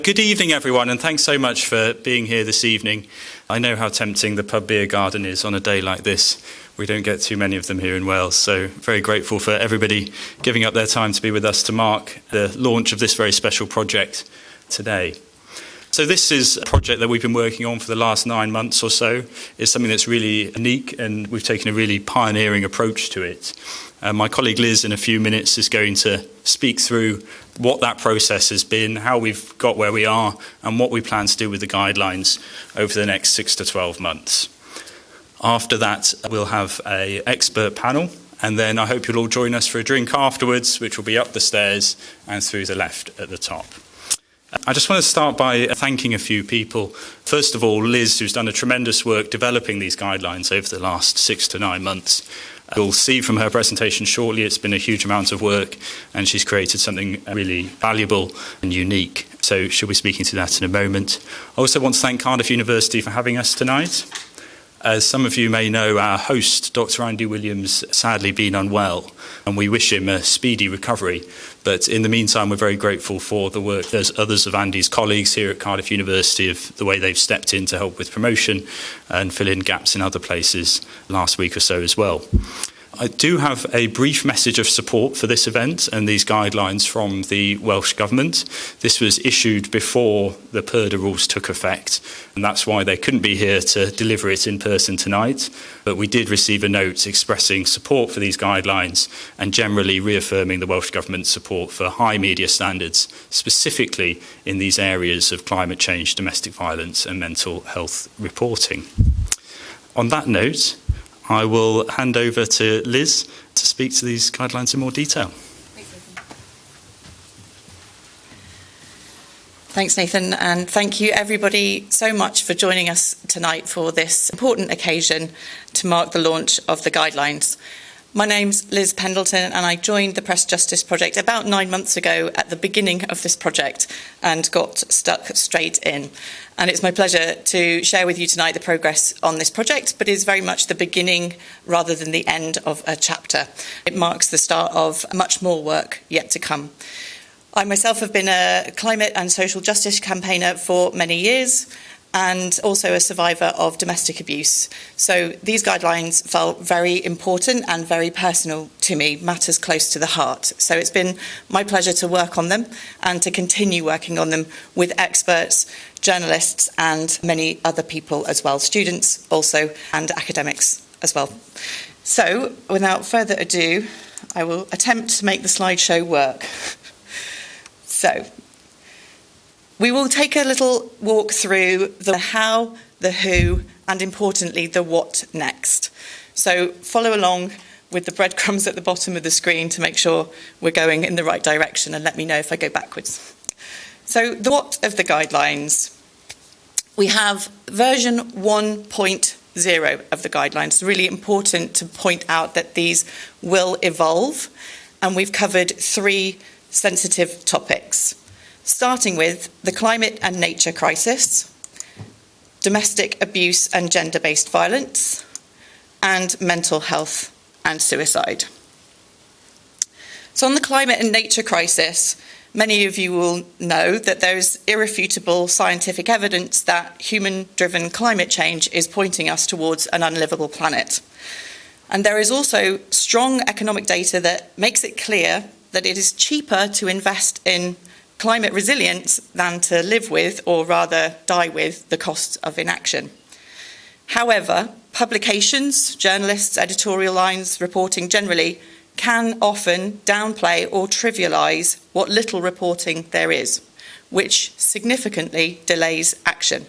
Good evening, everyone, and thanks so much for being here this evening. I know how tempting the pub beer garden is on a day like this. We don't get too many of them here in Wales, so very grateful for everybody giving up their time to be with us to mark the launch of this very special project today. So this is a project that we've been working on for the last 9 months or so. It's something that's really unique, and we've taken a really pioneering approach to it. My colleague Liz in a few minutes is going to speak through what that process has been, how we've got where we are, and what we plan to do with the guidelines over the next 6 to 12 months. After that, we'll have an expert panel, and then I hope you'll all join us for a drink afterwards, which will be up the stairs and through the left at the top. I just want to start by thanking a few people. First of all, Liz, who's done a tremendous work developing these guidelines over the last 6 to 9 months. You'll see from her presentation shortly it's been a huge amount of work, and she's created something really valuable and unique. So she'll be speaking to that in a moment. I also want to thank Cardiff University for having us tonight. As some of you may know, our host, Dr. Andy Williams, sadly been unwell, and we wish him a speedy recovery. But in the meantime, we're very grateful for the work there's others of Andy's colleagues here at Cardiff University, of the way they've stepped in to help with promotion and fill in gaps in other places last week or so as well. I do have a brief message of support for this event and these guidelines from the Welsh Government. This was issued before the PERDA rules took effect, and that's why they couldn't be here to deliver it in person tonight. But we did receive a note expressing support for these guidelines and generally reaffirming the Welsh Government's support for high media standards, specifically in these areas of climate change, domestic violence and mental health reporting. On that note, I will hand over to Liz to speak to these guidelines in more detail. Thanks, Nathan, and thank you everybody so much for joining us tonight for this important occasion to mark the launch of the guidelines. My name's Liz Pendleton, and I joined the Press Justice Project about 9 months ago at the beginning of this project and got stuck straight in. And it's my pleasure to share with you tonight the progress on this project, but is very much the beginning rather than the end of a chapter. It marks the start of much more work yet to come. I myself have been a climate and social justice campaigner for many years, and also a survivor of domestic abuse. So these guidelines felt very important and very personal to me, matters close to the heart. So it's been my pleasure to work on them and to continue working on them with experts, journalists and many other people as well, students also and academics as well. So without further ado, I will attempt to make the slideshow work. So we will take a little walk through the how, the who, and importantly, the what next. So follow along with the breadcrumbs at the bottom of the screen to make sure we're going in the right direction, and let me know if I go backwards. So the what of the guidelines. We have version 1.0 of the guidelines. Really important to point out that these will evolve, and we've covered 3 sensitive topics, starting with the climate and nature crisis, domestic abuse and gender-based violence, and mental health and suicide. So on the climate and nature crisis, many of you will know that there is irrefutable scientific evidence that human-driven climate change is pointing us towards an unlivable planet. And there is also strong economic data that makes it clear that it is cheaper to invest in climate resilience than to live with, or rather die with, the costs of inaction. However, publications, journalists, editorial lines, reporting generally can often downplay or trivialise what little reporting there is, which significantly delays action.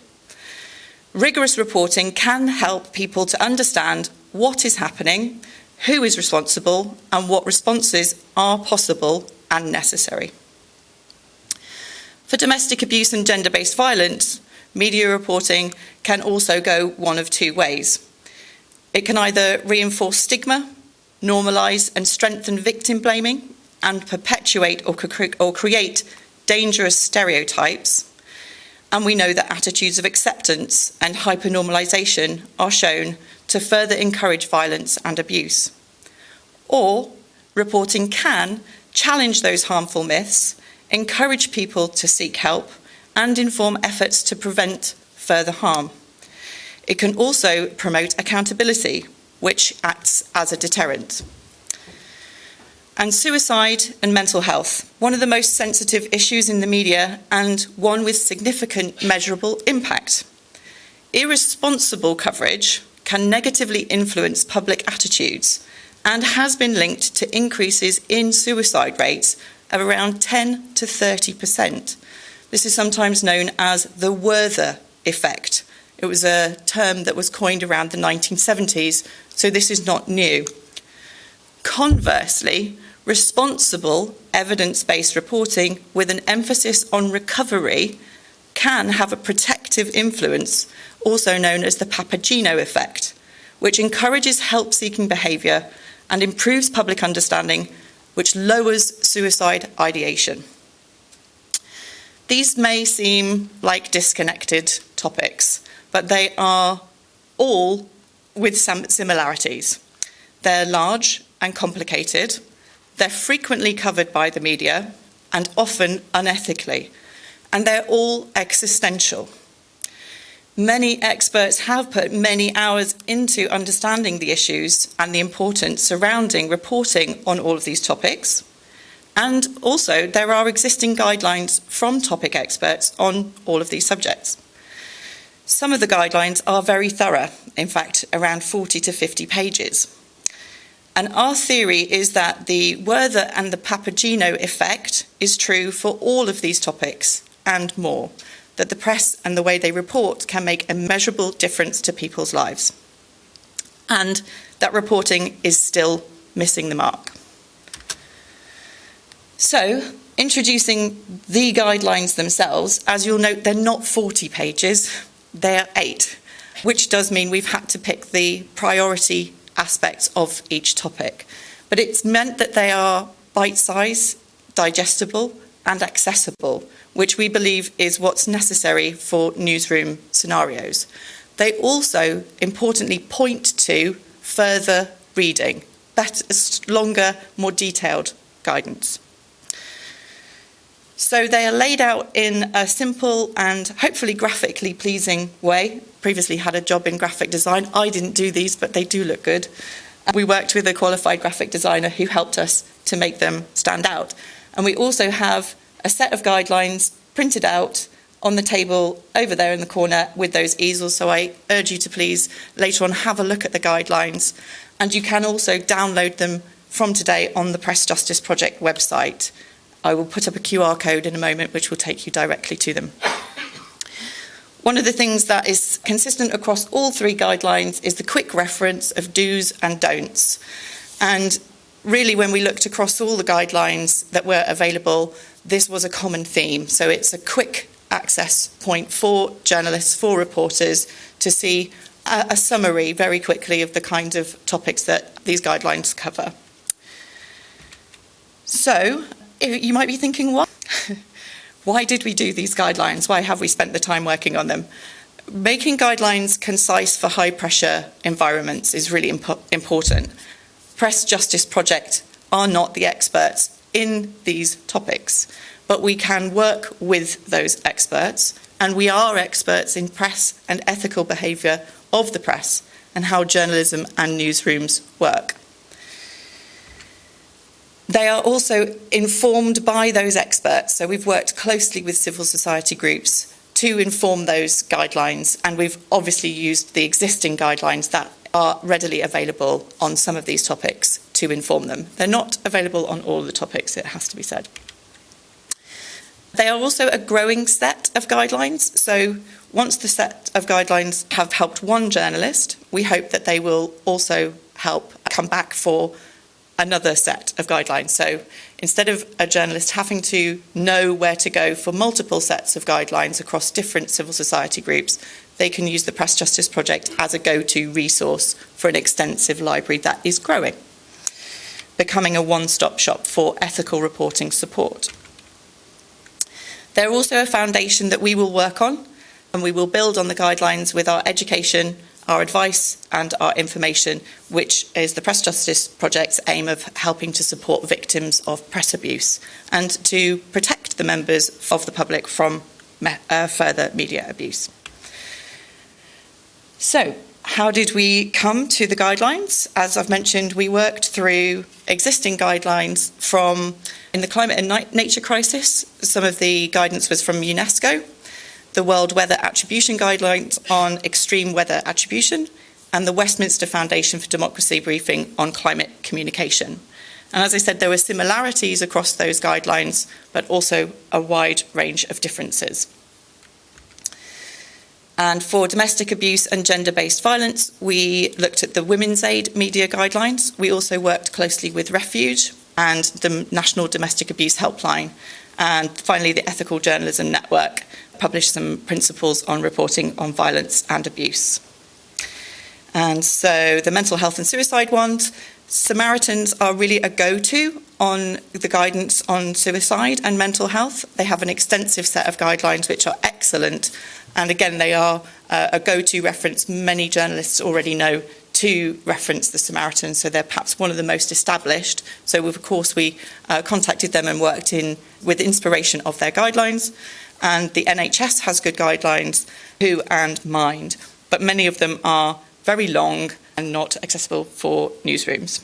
Rigorous reporting can help people to understand what is happening, who is responsible, and what responses are possible and necessary. For domestic abuse and gender-based violence, media reporting can also go one of 2 ways. It can either reinforce stigma, normalise and strengthen victim blaming, and perpetuate or create dangerous stereotypes. And we know that attitudes of acceptance and hypernormalisation are shown to further encourage violence and abuse. Or reporting can challenge those harmful myths, encourage people to seek help, and inform efforts to prevent further harm. It can also promote accountability, which acts as a deterrent. And suicide and mental health, one of the most sensitive issues in the media and one with significant measurable impact. Irresponsible coverage can negatively influence public attitudes and has been linked to increases in suicide rates of around 10 to 30%. This is sometimes known as the Werther effect. It was a term that was coined around the 1970s, so this is not new. Conversely, responsible evidence-based reporting with an emphasis on recovery can have a protective influence, also known as the Papageno effect, which encourages help-seeking behaviour and improves public understanding, which lowers suicide ideation. These may seem like disconnected topics, but they are all with some similarities. They're large and complicated. They're frequently covered by the media and often unethically, and they're all existential. Many experts have put many hours into understanding the issues and the importance surrounding reporting on all of these topics. And also, there are existing guidelines from topic experts on all of these subjects. Some of the guidelines are very thorough, in fact, around 40 to 50 pages. And our theory is that the Werther and the Papageno effect is true for all of these topics and more, that the press and the way they report can make a measurable difference to people's lives, and that reporting is still missing the mark. So, introducing the guidelines themselves, as you'll note, they're not 40 pages, they're 8, which does mean we've had to pick the priority aspects of each topic. But it's meant that they are bite-sized, digestible, and accessible, which we believe is what's necessary for newsroom scenarios. They also, importantly, point to further reading, better, longer, more detailed guidance. So they are laid out in a simple and hopefully graphically pleasing way. Previously had a job in graphic design. I didn't do these, but they do look good. We worked with a qualified graphic designer who helped us to make them stand out. And we also have a set of guidelines printed out on the table over there in the corner with those easels. So I urge you to please later on have a look at the guidelines. And you can also download them from today on the Press Justice Project website. I will put up a QR code in a moment which will take you directly to them. One of the things that is consistent across all 3 guidelines is the quick reference of do's and don'ts. And really, when we looked across all the guidelines that were available, this was a common theme. So it's a quick access point for journalists, for reporters, to see a summary very quickly of the kind of topics that these guidelines cover. So you might be thinking, what? Why did we do these guidelines? Why have we spent the time working on them? Making guidelines concise for high-pressure environments is really important. Press Justice Project are not the experts in these topics, but we can work with those experts, and we are experts in press and ethical behaviour of the press and how journalism and newsrooms work. They are also informed by those experts, so we've worked closely with civil society groups to inform those guidelines, and we've obviously used the existing guidelines that are readily available on some of these topics to inform them. They're not available on all the topics, it has to be said. They are also a growing set of guidelines, so once the set of guidelines have helped one journalist, we hope that they will also help come back for another set of guidelines. So instead of a journalist having to know where to go for multiple sets of guidelines across different civil society groups, they can use the Press Justice Project as a go-to resource for an extensive library that is growing, becoming a one-stop shop for ethical reporting support. They're also a foundation that we will work on, and we will build on the guidelines with our education, our advice and our information, which is the Press Justice Project's aim of helping to support victims of press abuse and to protect the members of the public from further media abuse. So, how did we come to the guidelines? As I've mentioned, we worked through existing guidelines in the climate and nature crisis. Some of the guidance was from UNESCO, the World Weather Attribution Guidelines on Extreme Weather Attribution, and the Westminster Foundation for Democracy briefing on climate communication. And as I said, there were similarities across those guidelines, but also a wide range of differences. And for domestic abuse and gender-based violence, we looked at the Women's Aid media guidelines. We also worked closely with Refuge and the National Domestic Abuse Helpline. And finally, the Ethical Journalism Network published some principles on reporting on violence and abuse. And so the mental health and suicide ones, Samaritans are really a go-to on the guidance on suicide and mental health. They have an extensive set of guidelines which are excellent. And again, they are a go-to reference. Many journalists already know to reference the Samaritans, so they're perhaps one of the most established. So, of course, we contacted them and worked with inspiration of their guidelines. And the NHS has good guidelines, Who and Mind, but many of them are very long and not accessible for newsrooms.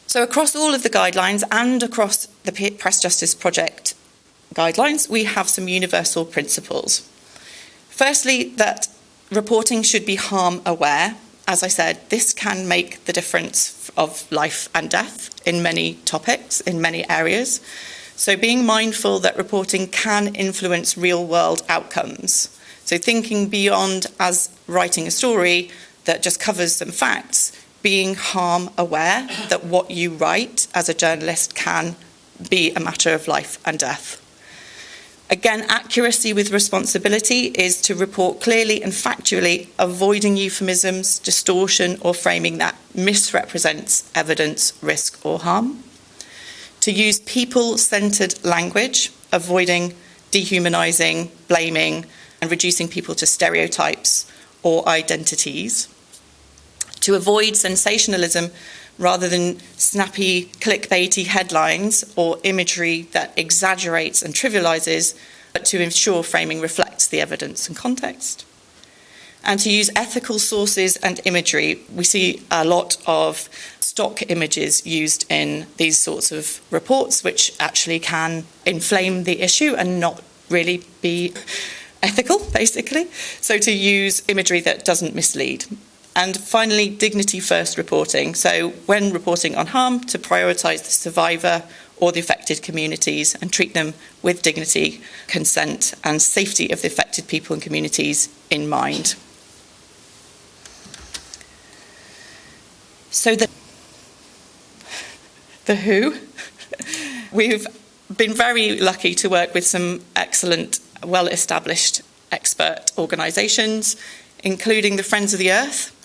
So across all of the guidelines and across the Press Justice Project guidelines, we have some universal principles. Firstly, that reporting should be harm aware. As I said, this can make the difference of life and death in many topics, in many areas. So being mindful that reporting can influence real world outcomes. So thinking beyond as writing a story that just covers some facts, being harm aware that what you write as a journalist can be a matter of life and death. Again, accuracy with responsibility is to report clearly and factually, avoiding euphemisms, distortion, or framing that misrepresents evidence, risk, or harm. To use people-centred language, avoiding dehumanising, blaming, and reducing people to stereotypes or identities. To avoid sensationalism rather than snappy, clickbaity headlines or imagery that exaggerates and trivialises, but to ensure framing reflects the evidence and context. And to use ethical sources and imagery. We see a lot of stock images used in these sorts of reports, which actually can inflame the issue and not really be ethical, basically. So to use imagery that doesn't mislead. And finally, dignity-first reporting. So when reporting on harm, to prioritise the survivor or the affected communities and treat them with dignity, consent and safety of the affected people and communities in mind. So the WHO, we've been very lucky to work with some excellent, well-established expert organisations, including the Friends of the Earth,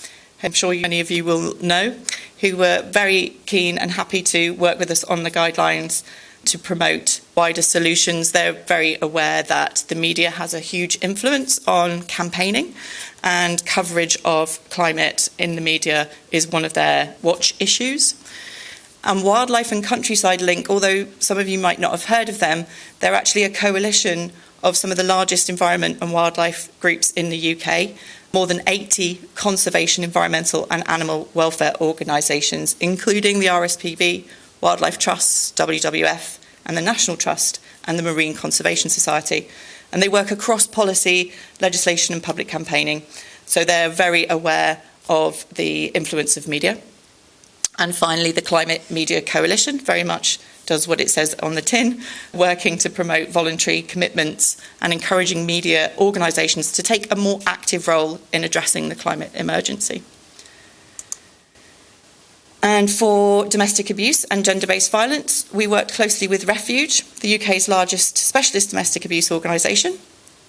I'm sure many of you will know, who were very keen and happy to work with us on the guidelines to promote wider solutions. They're very aware that the media has a huge influence on campaigning, and coverage of climate in the media is one of their watch issues. And Wildlife and Countryside Link, although some of you might not have heard of them, they're actually a coalition of some of the largest environment and wildlife groups in the UK, more than 80 conservation, environmental and animal welfare organisations, including the RSPB, Wildlife Trusts, WWF and the National Trust and the Marine Conservation Society. And they work across policy, legislation and public campaigning. So they're very aware of the influence of media. And finally, the Climate Media Coalition very much does what it says on the tin, working to promote voluntary commitments and encouraging media organisations to take a more active role in addressing the climate emergency. And for domestic abuse and gender-based violence, we worked closely with Refuge, the UK's largest specialist domestic abuse organisation,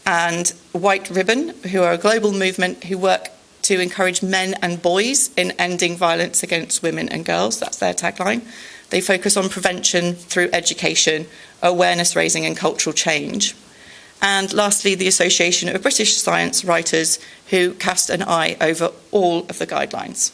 and White Ribbon, who are a global movement who work to encourage men and boys in ending violence against women and girls. That's their tagline. They focus on prevention through education, awareness raising and cultural change. And lastly, the Association of British Science Writers, who cast an eye over all of the guidelines.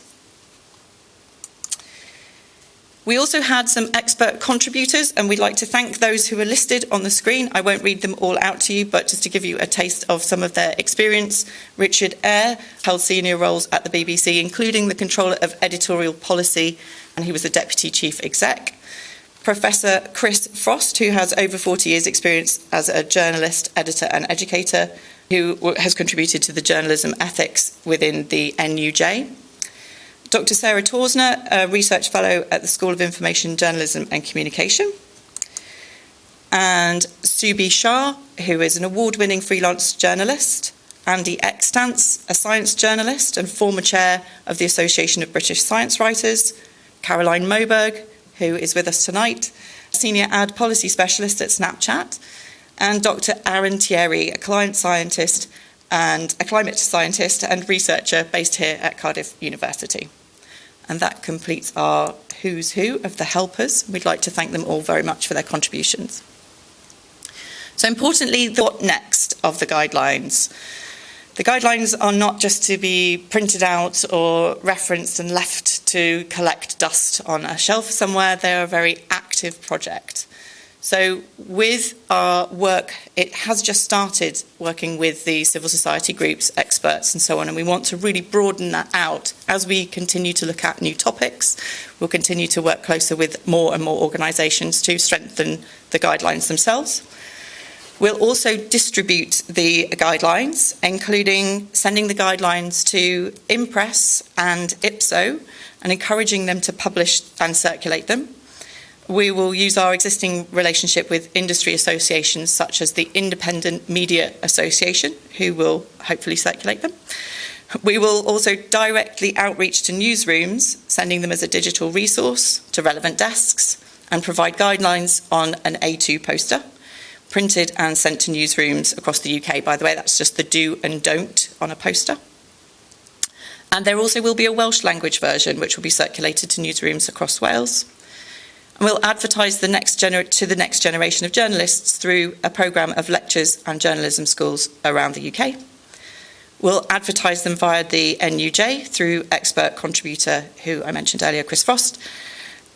We also had some expert contributors, and we'd like to thank those who are listed on the screen. I won't read them all out to you, but just to give you a taste of some of their experience. Richard Eyre held senior roles at the BBC, including the Controller of Editorial Policy, and he was the Deputy Chief Exec. Professor Chris Frost, who has over 40 years' experience as a journalist, editor and educator, who has contributed to the journalism ethics within the NUJ. Dr. Sarah Torsner, a research fellow at the School of Information, Journalism and Communication. And Subi Shah, who is an award-winning freelance journalist. Andy Extance, a science journalist and former chair of the Association of British Science Writers. Caroline Moberg, who is with us tonight, senior ad policy specialist at Snapchat. And Dr. Aaron Thierry, a climate scientist and researcher based here at Cardiff University. And that completes our who's who of the helpers. We'd like to thank them all very much for their contributions. So importantly, what next of the guidelines? The guidelines are not just to be printed out or referenced and left to collect dust on a shelf somewhere. They're a very active project. So with our work, it has just started working with the civil society groups, experts and so on, and we want to really broaden that out. As we continue to look at new topics, we'll continue to work closer with more and more organisations to strengthen the guidelines themselves. We'll also distribute the guidelines, including sending the guidelines to Impress and Ipso and encouraging them to publish and circulate them. We will use our existing relationship with industry associations such as the Independent Media Association, who will hopefully circulate them. We will also directly outreach to newsrooms, sending them as a digital resource to relevant desks, and provide guidelines on an A2 poster, printed and sent to newsrooms across the UK. By the way, that's just the do and don't on a poster. And there also will be a Welsh language version, which will be circulated to newsrooms across Wales. And we'll advertise to the next generation of journalists through a programme of lectures and journalism schools around the UK. We'll advertise them via the NUJ through expert contributor, who I mentioned earlier, Chris Frost.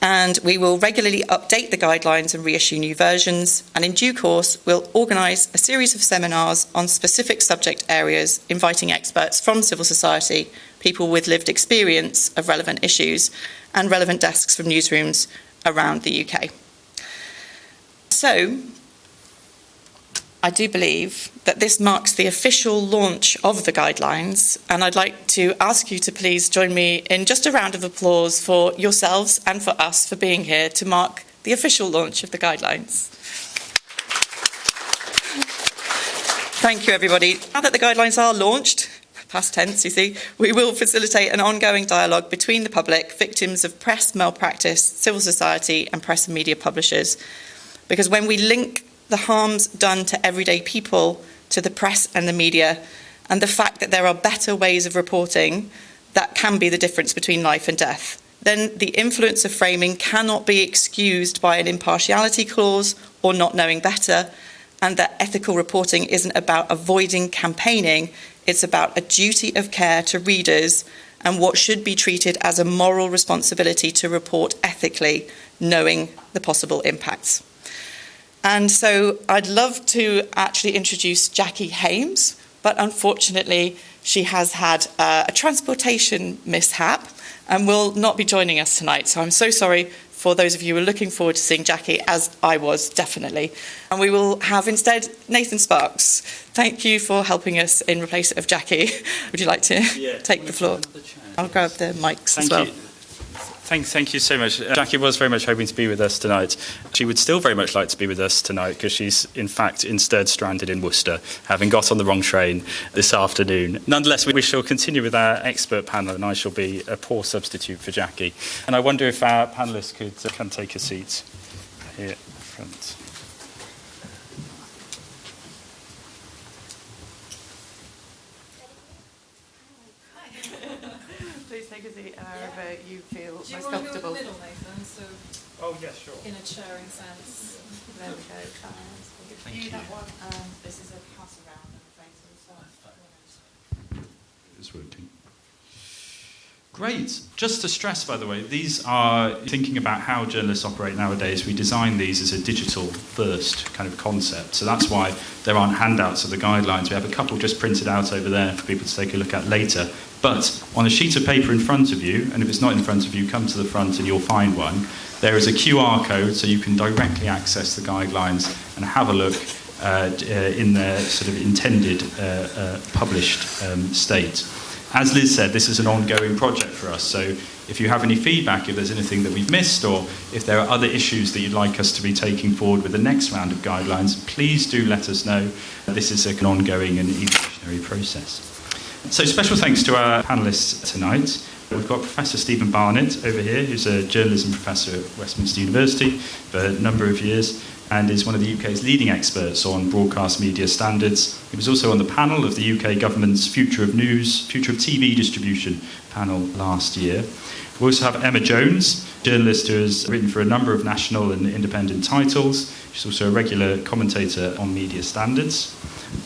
And we will regularly update the guidelines and reissue new versions. And in due course, we'll organise a series of seminars on specific subject areas, inviting experts from civil society, people with lived experience of relevant issues, and relevant desks from newsrooms around the UK. So, I do believe that this marks the official launch of the guidelines, and I'd like to ask you to please join me in just a round of applause for yourselves and for us for being here to mark the official launch of the guidelines. Thank you, everybody. Now that the guidelines are launched, past tense, you see, we will facilitate an ongoing dialogue between the public, victims of press malpractice, civil society and press and media publishers. Because when we link the harms done to everyday people to the press and the media, and the fact that there are better ways of reporting that can be the difference between life and death, then the influence of framing cannot be excused by an impartiality clause or not knowing better, and that ethical reporting isn't about avoiding campaigning. It's about a duty of care to readers and what should be treated as a moral responsibility to report ethically, knowing the possible impacts. And so I'd love to actually introduce Jackie Hames, but unfortunately she has had a transportation mishap and will not be joining us tonight. So I'm so sorry for those of you who are looking forward to seeing Jackie, as I was, definitely. And we will have instead Nathan Sparks. Thank you for helping us in replace of Jackie. Would you like to take the floor? I'll grab the mics as well. Thank you so much. Jackie was very much hoping to be with us tonight. She would still very much like to be with us tonight because she's, in fact, instead stranded in Worcester, having got on the wrong train this afternoon. Nonetheless, we shall continue with our expert panel, and I shall be a poor substitute for Jackie. And I wonder if our panellists could come take a seat here at the front. Please take a seat wherever you feel most comfortable. Do you want to go in the middle, Nathan? So oh, yes, sure. in a chairing sense. There we go. Thank you. That one. This is a pass around, I'm afraid. It's working. Great. Just to stress, by the way, these are thinking about how journalists operate nowadays. We design these as a digital-first kind of concept. So that's why there aren't handouts of the guidelines. We have a couple just printed out over there for people to take a look at later. But on a sheet of paper in front of you, and if it's not in front of you, come to the front and you'll find one, there is a QR code so you can directly access the guidelines and have a look in their sort of intended published state. As Liz said, this is an ongoing project for us, so if you have any feedback, if there's anything that we've missed, or if there are other issues that you'd like us to be taking forward with the next round of guidelines, please do let us know. This is an ongoing and evolutionary process. So special thanks to our panellists tonight. We've got Professor Stephen Barnett over here, who's a journalism professor at Westminster University for a number of years, and is one of the UK's leading experts on broadcast media standards. He was also on the panel of the UK government's Future of News, Future of TV Distribution panel last year. We also have Emma Jones, journalist who has written for a number of national and independent titles. She's also a regular commentator on media standards.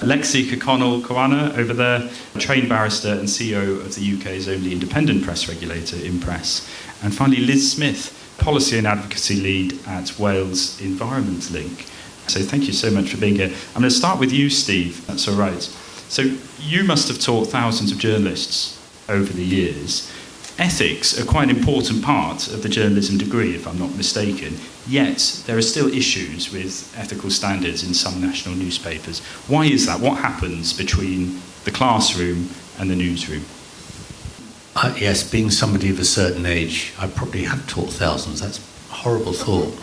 Lexie Kirkconnell-Kawana over there, trained barrister and CEO of the UK's only independent press regulator, Impress. And finally, Liz Smith, Policy and Advocacy Lead at Wales Environment Link. So thank you so much for being here. I'm going to start with you, Steve, that's all right. So you must have taught thousands of journalists over the years. Ethics are quite an important part of the journalism degree, if I'm not mistaken, yet there are still issues with ethical standards in some national newspapers. Why is that? What happens between the classroom and the newsroom? Yes, being somebody of a certain age, I probably have taught thousands. That's a horrible thought.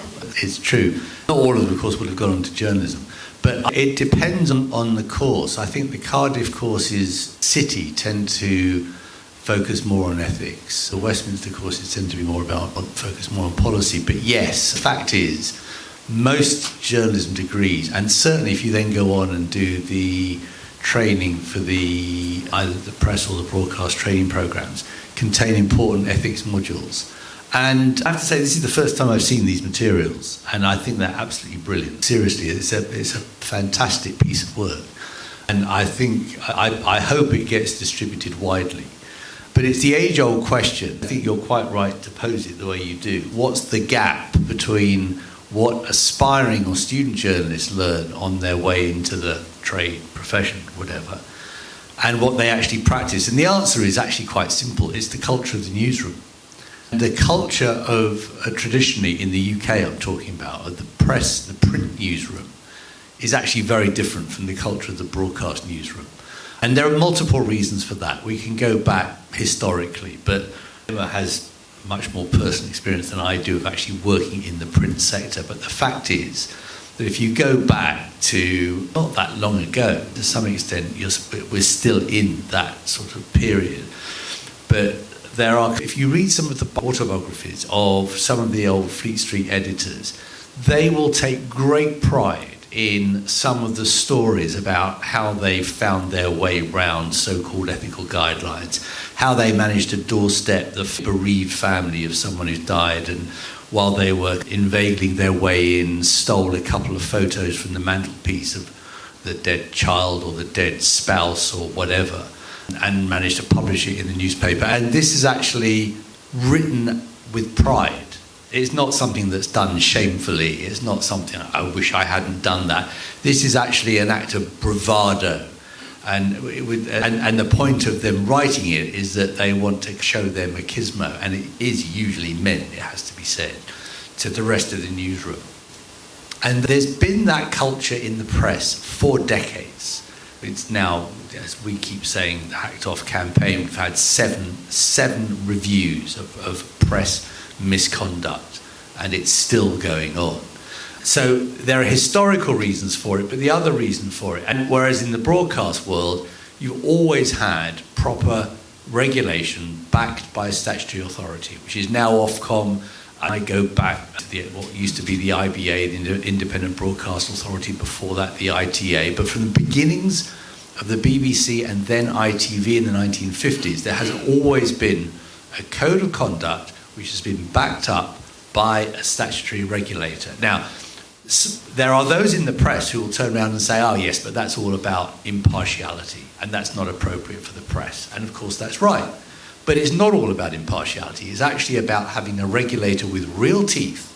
It's true. Not all of them, of course, would have gone on to journalism. But it depends on the course. I think the Cardiff courses, City, tend to focus more on ethics. The Westminster courses tend to be focus more on policy. But yes, the fact is, most journalism degrees, and certainly if you then go on and do the training for either the press or the broadcast training programs, contain important ethics modules. And I have to say, this is the first time I've seen these materials, and I think they're absolutely brilliant. Seriously, it's a fantastic piece of work, and I hope it gets distributed widely. But it's the age-old question. I think you're quite right to pose it the way you do. What's the gap between what aspiring or student journalists learn on their way into the trade, profession, whatever, and what they actually practice? And the answer is actually quite simple. It's the culture of the newsroom. The culture of, traditionally in the UK I'm talking about, of the press, the print newsroom, is actually very different from the culture of the broadcast newsroom. And there are multiple reasons for that. We can go back historically, but Emma has much more personal experience than I do of actually working in the print sector. But the fact is that if you go back to not that long ago, to some extent, we're still in that sort of period. But if you read some of the autobiographies of some of the old Fleet Street editors, they will take great pride in some of the stories about how they found their way round so-called ethical guidelines, how they managed to doorstep the bereaved family of someone who died, and while they were inveigling their way in, stole a couple of photos from the mantelpiece of the dead child or the dead spouse or whatever, and managed to publish it in the newspaper. And this is actually written with pride. It's not something that's done shamefully. It's not something, I wish I hadn't done that. This is actually an act of bravado. And the point of them writing it is that they want to show their machismo, and it is usually meant, it has to be said, to the rest of the newsroom. And there's been that culture in the press for decades. It's now, as we keep saying, the Hacked Off campaign, we've had seven reviews of press misconduct, and it's still going on. So there are historical reasons for it, but the other reason for it, and whereas in the broadcast world, you've always had proper regulation backed by a statutory authority, which is now Ofcom. I go back to what used to be the IBA, the Independent Broadcast Authority, before that the ITA. But from the beginnings of the BBC and then ITV in the 1950s, there has always been a code of conduct which has been backed up by a statutory regulator. Now, there are those in the press who will turn around and say, oh yes, but that's all about impartiality, and that's not appropriate for the press. And of course that's right. But it's not all about impartiality. It's actually about having a regulator with real teeth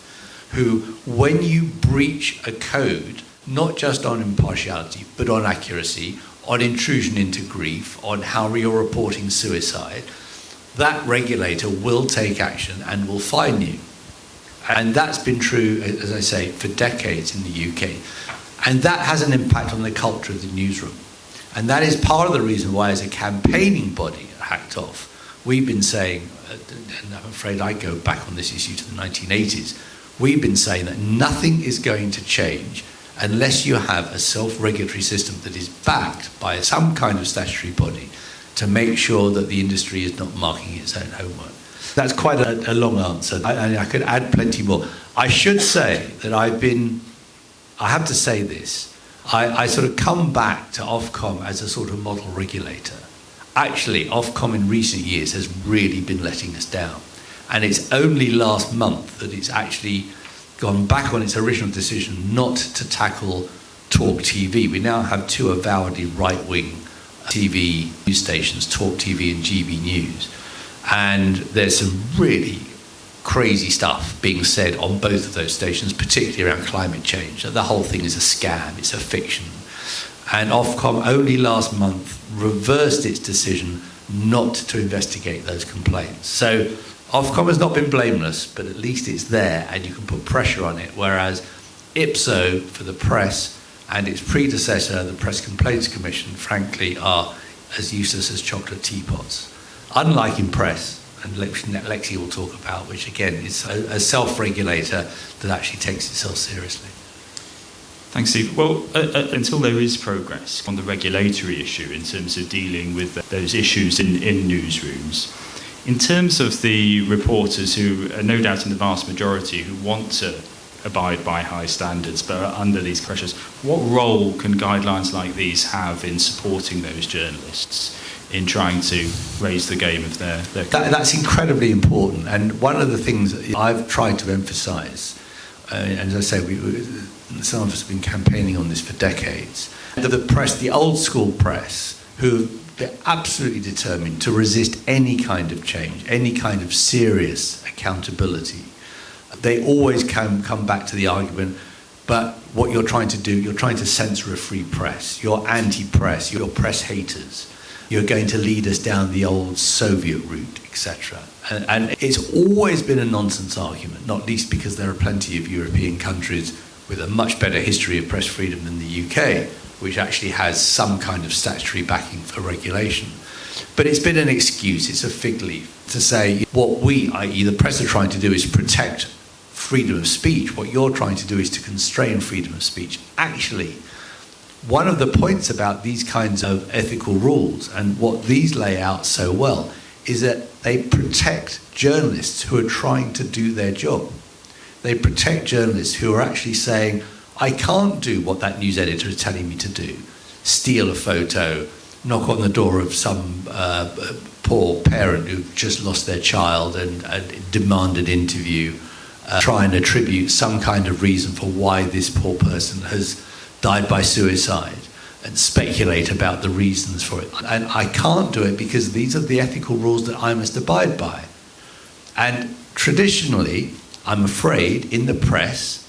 who, when you breach a code, not just on impartiality, but on accuracy, on intrusion into grief, on how you're reporting suicide, that regulator will take action and will fine you. And that's been true, as I say, for decades in the UK. And that has an impact on the culture of the newsroom. And that is part of the reason why, as a campaigning body at Hacked Off, we've been saying, and I'm afraid I go back on this issue to the 1980s, we've been saying that nothing is going to change unless you have a self-regulatory system that is backed by some kind of statutory body to make sure that the industry is not marking its own homework. That's quite a long answer. I could add plenty more. I should say that I have to say this, I sort of come back to Ofcom as a sort of model regulator. Actually, Ofcom in recent years has really been letting us down. And it's only last month that it's actually gone back on its original decision not to tackle Talk TV. We now have two avowedly right-wing TV news stations, Talk TV and GB News. And there's some really crazy stuff being said on both of those stations, particularly around climate change. The whole thing is a scam, it's a fiction. And Ofcom only last month reversed its decision not to investigate those complaints. So Ofcom has not been blameless, but at least it's there and you can put pressure on it, whereas Ipso for the press and its predecessor, the Press Complaints Commission, frankly, are as useless as chocolate teapots. Unlike in press, and Lexie will talk about, which again is a self-regulator that actually takes itself seriously. Thanks, Steve. Well, until there is progress on the regulatory issue in terms of dealing with those issues in newsrooms, in terms of the reporters who are no doubt in the vast majority who want to abide by high standards but are under these pressures, what role can guidelines like these have in supporting those journalists in trying to raise the game of their That's incredibly important, and one of the things that I've tried to emphasise, and as I say, some of us have been campaigning on this for decades, the press, the old school press, who they're absolutely determined to resist any kind of change, any kind of serious accountability. They always come back to the argument, but what you're trying to do, you're trying to censor a free press, you're anti-press, you're press haters, you're going to lead us down the old Soviet route, etc. And it's always been a nonsense argument, not least because there are plenty of European countries with a much better history of press freedom than the UK, which actually has some kind of statutory backing for regulation. But it's been an excuse, it's a fig leaf, to say what we, i.e. the press, are trying to do is protect freedom of speech. What you're trying to do is to constrain freedom of speech. Actually, one of the points about these kinds of ethical rules, and what these lay out so well, is that they protect journalists who are trying to do their job. They protect journalists who are actually saying, I can't do what that news editor is telling me to do. Steal a photo, knock on the door of some poor parent who just lost their child and demand an interview, try and attribute some kind of reason for why this poor person has died by suicide and speculate about the reasons for it. And I can't do it because these are the ethical rules that I must abide by. And traditionally, I'm afraid, in the press,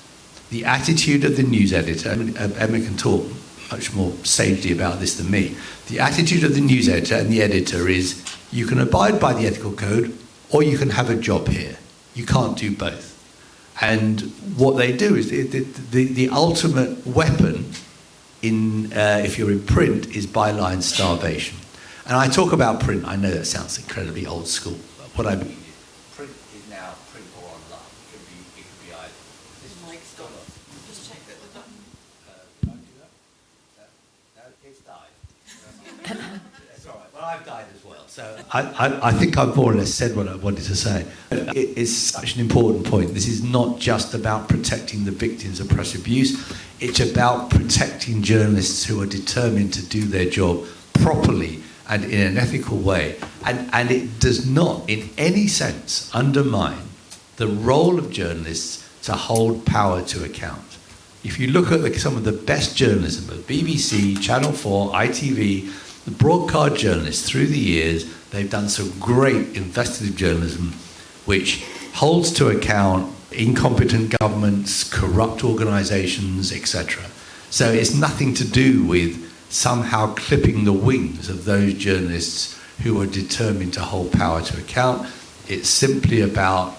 the attitude of the news editor, Emma can talk much more sagely about this than me, the attitude of the news editor and the editor is, you can abide by the ethical code or you can have a job here. You can't do both. And what they do is, the ultimate weapon, if you're in print, is byline starvation. And I talk about print, I know that sounds incredibly old school. What I mean, print is now print or online. It could be either. This mic's gone off. Just check that the button. Did I do that? No, it's died. It's all right. Well, I've died as well. So I think I've more or less said what I wanted to say. It is such an important point. This is not just about protecting the victims of press abuse. It's about protecting journalists who are determined to do their job properly and in an ethical way. And it does not, in any sense, undermine the role of journalists to hold power to account. If you look at some of the best journalism of BBC, Channel 4, ITV, The broadcast journalists, through the years, they've done some great investigative journalism which holds to account incompetent governments, corrupt organisations, etc. So it's nothing to do with somehow clipping the wings of those journalists who are determined to hold power to account. It's simply about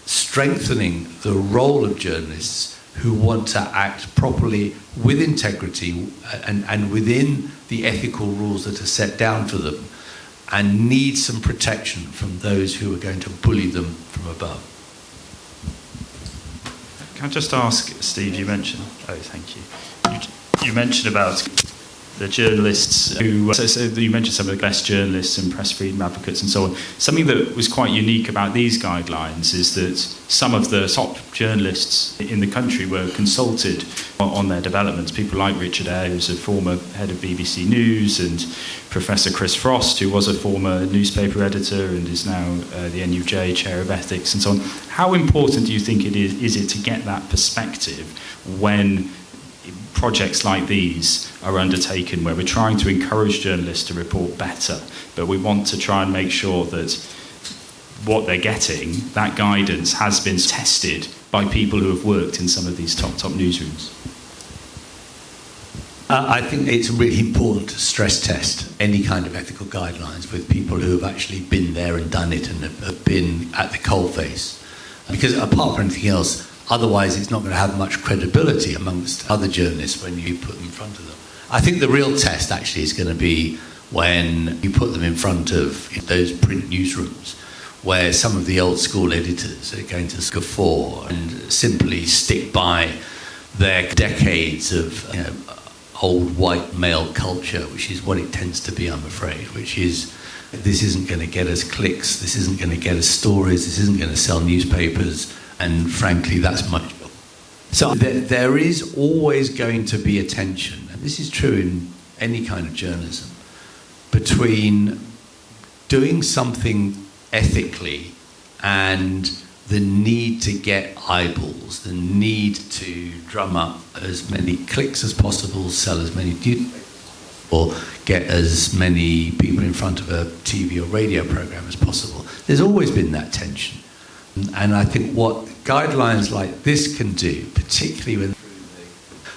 strengthening the role of journalists who want to act properly with integrity and within the ethical rules that are set down for them, and need some protection from those who are going to bully them from above. Can I just ask, Steve, you mentioned, thank you. You mentioned about the journalists who, so you mentioned some of the best journalists and press freedom advocates and so on. Something that was quite unique about these guidelines is that some of the top journalists in the country were consulted on their developments. People like Richard Eyre, who's a former head of BBC News, and Professor Chris Frost, who was a former newspaper editor and is now the NUJ Chair of Ethics and so on. How important do you think it is to get that perspective when projects like these are undertaken, where we're trying to encourage journalists to report better, but we want to try and make sure that what they're getting, that guidance, has been tested by people who have worked in some of these top newsrooms? I think it's really important to stress test any kind of ethical guidelines with people who have actually been there and done it and have been at the coalface. Because apart from anything else, otherwise it's not going to have much credibility amongst other journalists when you put them in front of them. I think the real test actually is going to be when you put them in front of those print newsrooms, where some of the old school editors are going to guffaw and simply stick by their decades of old white male culture, which is what it tends to be, I'm afraid, which is, this isn't going to get us clicks, this isn't going to get us stories, this isn't going to sell newspapers, and frankly, that's my job. So there is always going to be a tension, and this is true in any kind of journalism, between doing something ethically and the need to get eyeballs, the need to drum up as many clicks as possible, sell as many or get as many people in front of a TV or radio program as possible. There's always been that tension. And I think what guidelines like this can do, particularly when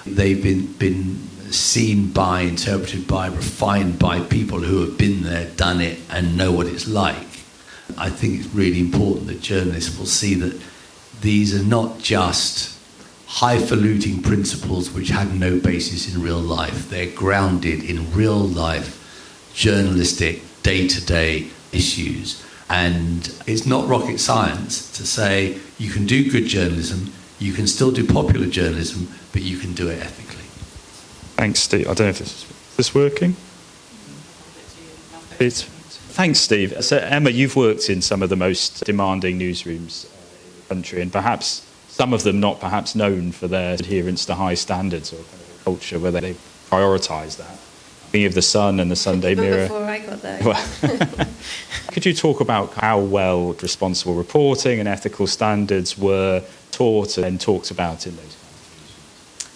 they've been seen by, interpreted by, refined by people who have been there, done it, and know what it's like, I think it's really important that journalists will see that these are not just highfalutin principles which have no basis in real life. They're grounded in real life, journalistic, day-to-day issues. And it's not rocket science to say you can do good journalism, you can still do popular journalism, but you can do it ethically. Thanks, Steve. I don't know if is this working? Thanks, Steve. So, Emma, you've worked in some of the most demanding newsrooms in the country, and perhaps some of them not perhaps known for their adherence to high standards or kind of a culture where they prioritise that. Thinking of The Sun and the Sunday Mirror. Before I got there. Well, could you talk about how well responsible reporting and ethical standards were taught and talked about in those?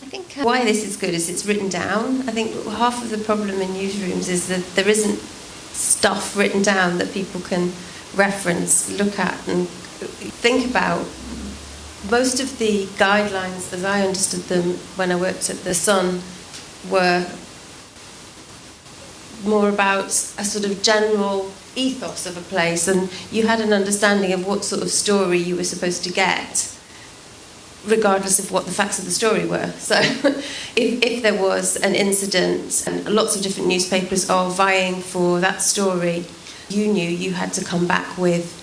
I think why this is good is it's written down. I think half of the problem in newsrooms is that there isn't stuff written down that people can reference, look at and think about. Most of the guidelines, as I understood them when I worked at The Sun, were more about a sort of general ethos of a place, and you had an understanding of what sort of story you were supposed to get, regardless of what the facts of the story were. So if there was an incident and lots of different newspapers are vying for that story, you knew you had to come back with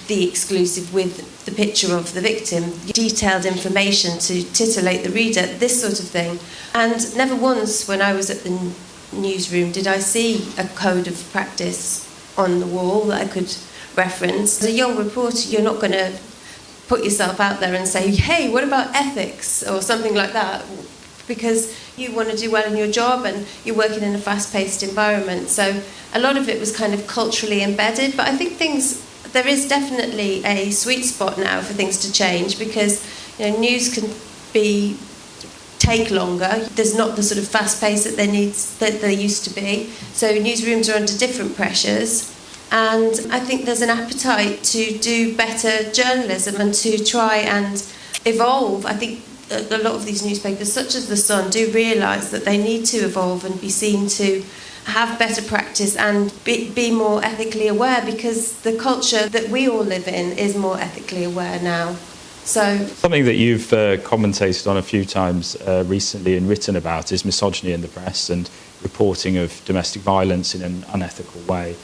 the exclusive, with the picture of the victim, detailed information to titillate the reader, this sort of thing. And never once when I was at the newsroom did I see a code of practice on the wall that I could reference. As a young reporter, you're not going to put yourself out there and say, hey, what about ethics or something like that, because you want to do well in your job and you're working in a fast-paced environment. So a lot of it was kind of culturally embedded, but I think there is definitely a sweet spot now for things to change, because news can be take longer. There's not the sort of fast pace that there used to be. So newsrooms are under different pressures. And I think there's an appetite to do better journalism and to try and evolve. I think a lot of these newspapers, such as The Sun, do realise that they need to evolve and be seen to have better practice and be more ethically aware, because the culture that we all live in is more ethically aware now. So something that you've commentated on a few times recently and written about is misogyny in the press and reporting of domestic violence in an unethical way.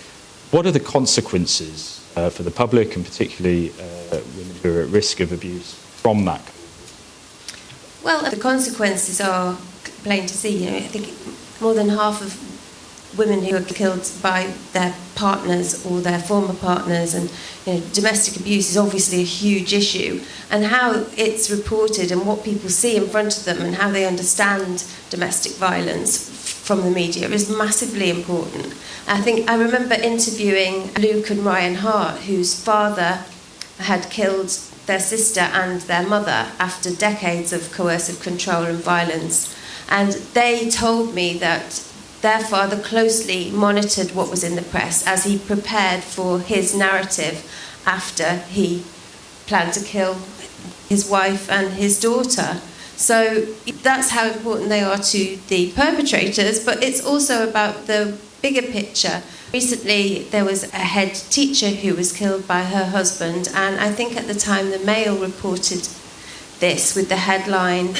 What are the consequences for the public, and particularly women who are at risk of abuse, from that? Well, the consequences are plain to see. I think more than half of women who are killed by their partners or their former partners, and domestic abuse is obviously a huge issue, and how it's reported and what people see in front of them and how they understand domestic violence from the media is massively important. I remember interviewing Luke and Ryan Hart, whose father had killed their sister and their mother after decades of coercive control and violence, and they told me that their father closely monitored what was in the press as he prepared for his narrative after he planned to kill his wife and his daughter. So that's how important they are to the perpetrators, but it's also about the bigger picture. Recently, there was a head teacher who was killed by her husband, and I think at the time the Mail reported this with the headline,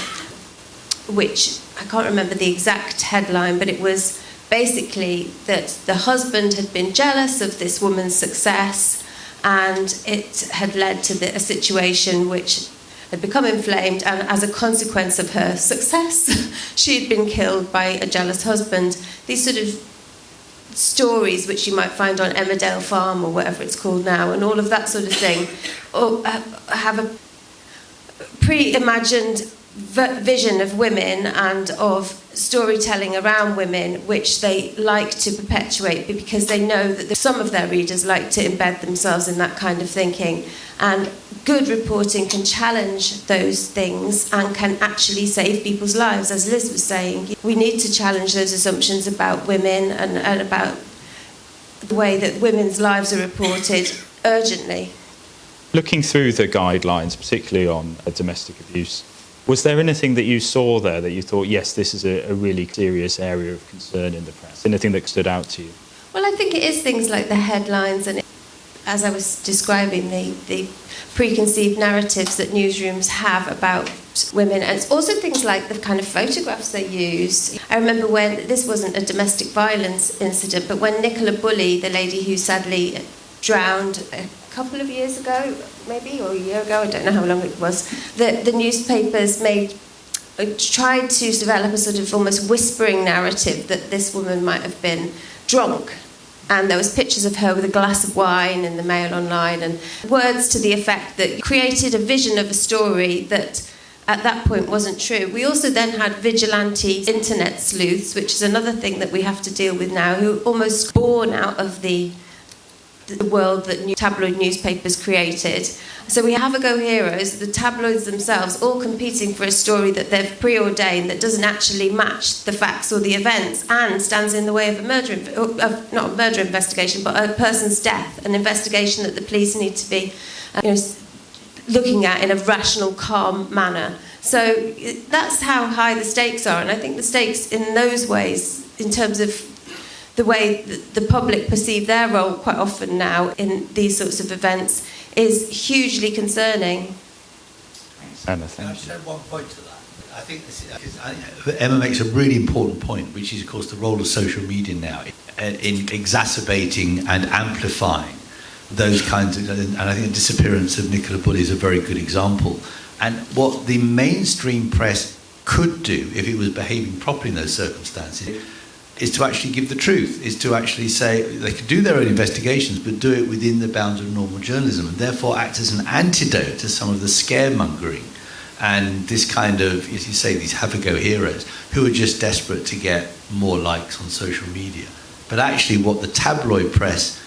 which I can't remember the exact headline, but it was basically that the husband had been jealous of this woman's success, and it had led to a situation which had become inflamed, and as a consequence of her success, she had been killed by a jealous husband. These sort of stories which you might find on Emmerdale Farm or whatever it's called now, and all of that sort of thing, have a pre-imagined vision of women and of storytelling around women which they like to perpetuate, because they know that some of their readers like to embed themselves in that kind of thinking. And good reporting can challenge those things and can actually save people's lives. As Liz was saying, we need to challenge those assumptions about women and about the way that women's lives are reported urgently. Looking through the guidelines, particularly on domestic abuse, was there anything that you saw there that you thought, yes, this is a really serious area of concern in the press? Anything that stood out to you? Well, I think it is things like the headlines and, as I was describing, the preconceived narratives that newsrooms have about women. And it's also things like the kind of photographs they use. I remember when, this wasn't a domestic violence incident, but when Nicola Bulley, the lady who sadly drowned a couple of years ago, maybe, or a year ago, I don't know how long it was, the newspapers tried to develop a sort of almost whispering narrative that this woman might have been drunk. And there was pictures of her with a glass of wine in the Mail Online, and words to the effect that created a vision of a story that at that point wasn't true. We also then had vigilante internet sleuths, which is another thing that we have to deal with now, who are almost born out of the world that tabloid newspapers created. So we have a-go heroes, the tabloids themselves, all competing for a story that they've preordained that doesn't actually match the facts or the events and stands in the way of a not a murder investigation, but a person's death, an investigation that the police need to be looking at in a rational, calm manner. So that's how high the stakes are, and I think the stakes in those ways, in terms of the way the public perceive their role quite often now in these sorts of events, is hugely concerning. Emma, Can I just add one point to that? I think Emma makes a really important point, which is, of course, the role of social media now in exacerbating and amplifying those kinds of... And I think the disappearance of Nicola Bulley is a very good example. And what the mainstream press could do, if it was behaving properly in those circumstances, is to actually give the truth, is to actually say they could do their own investigations, but do it within the bounds of normal journalism, and therefore act as an antidote to some of the scaremongering and this kind of, as you say, these have-a-go heroes who are just desperate to get more likes on social media. But actually what the tabloid press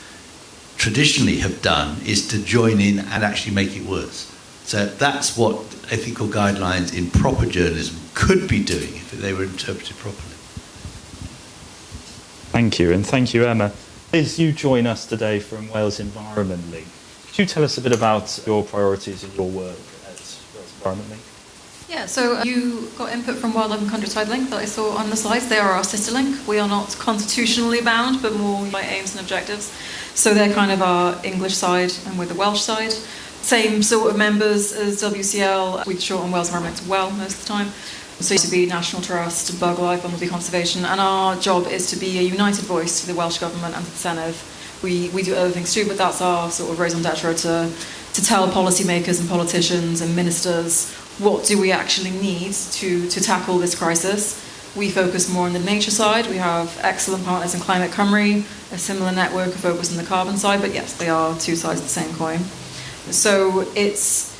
traditionally have done is to join in and actually make it worse. So that's what ethical guidelines in proper journalism could be doing if they were interpreted properly. Thank you, and thank you, Emma. Liz, you join us today from Wales Environment League. Could you tell us a bit about your priorities in your work at Wales Environment League? Yeah, so you got input from Wildlife and Countryside Link that I saw on the slides. They are our sister link. We are not constitutionally bound, but more by aims and objectives. So they're kind of our English side and we're the Welsh side. Same sort of members as WCL. We short on Wales Environment as well most of the time. So it used to be National Trust, Bug Life, Bumblebee Conservation, and our job is to be a united voice to the Welsh Government and to the Senedd. We do other things too, but that's our sort of raison d'etre to tell policymakers and politicians and ministers what do we actually need to tackle this crisis. We focus more on the nature side. We have excellent partners in Climate Cymru, a similar network of focus on the carbon side, but yes, they are two sides of the same coin. So it's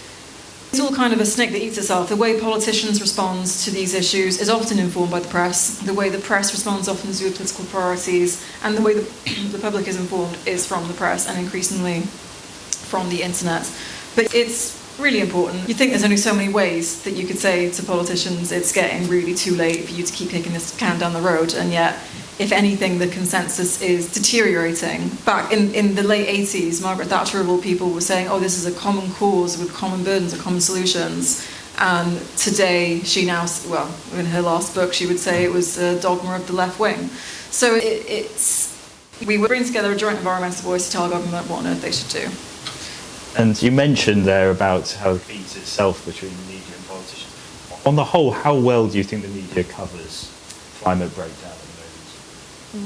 all kind of a snake that eats itself. The way politicians respond to these issues is often informed by the press. The way the press responds often is with political priorities, and the way the public is informed is from the press and increasingly from the internet. But it's really important. You think there's only so many ways that you could say to politicians it's getting really too late for you to keep kicking this can down the road, and yet if anything, the consensus is deteriorating. Back in the late 80s, Margaret Thatcher of all people was saying, oh, this is a common cause with common burdens and common solutions. And today, she now, well, in her last book, she would say it was a dogma of the left wing. So we bring together a joint environmental voice to tell government what on earth they should do. And you mentioned there about how it feeds itself between the media and politicians. On the whole, how well do you think the media covers climate breakdown?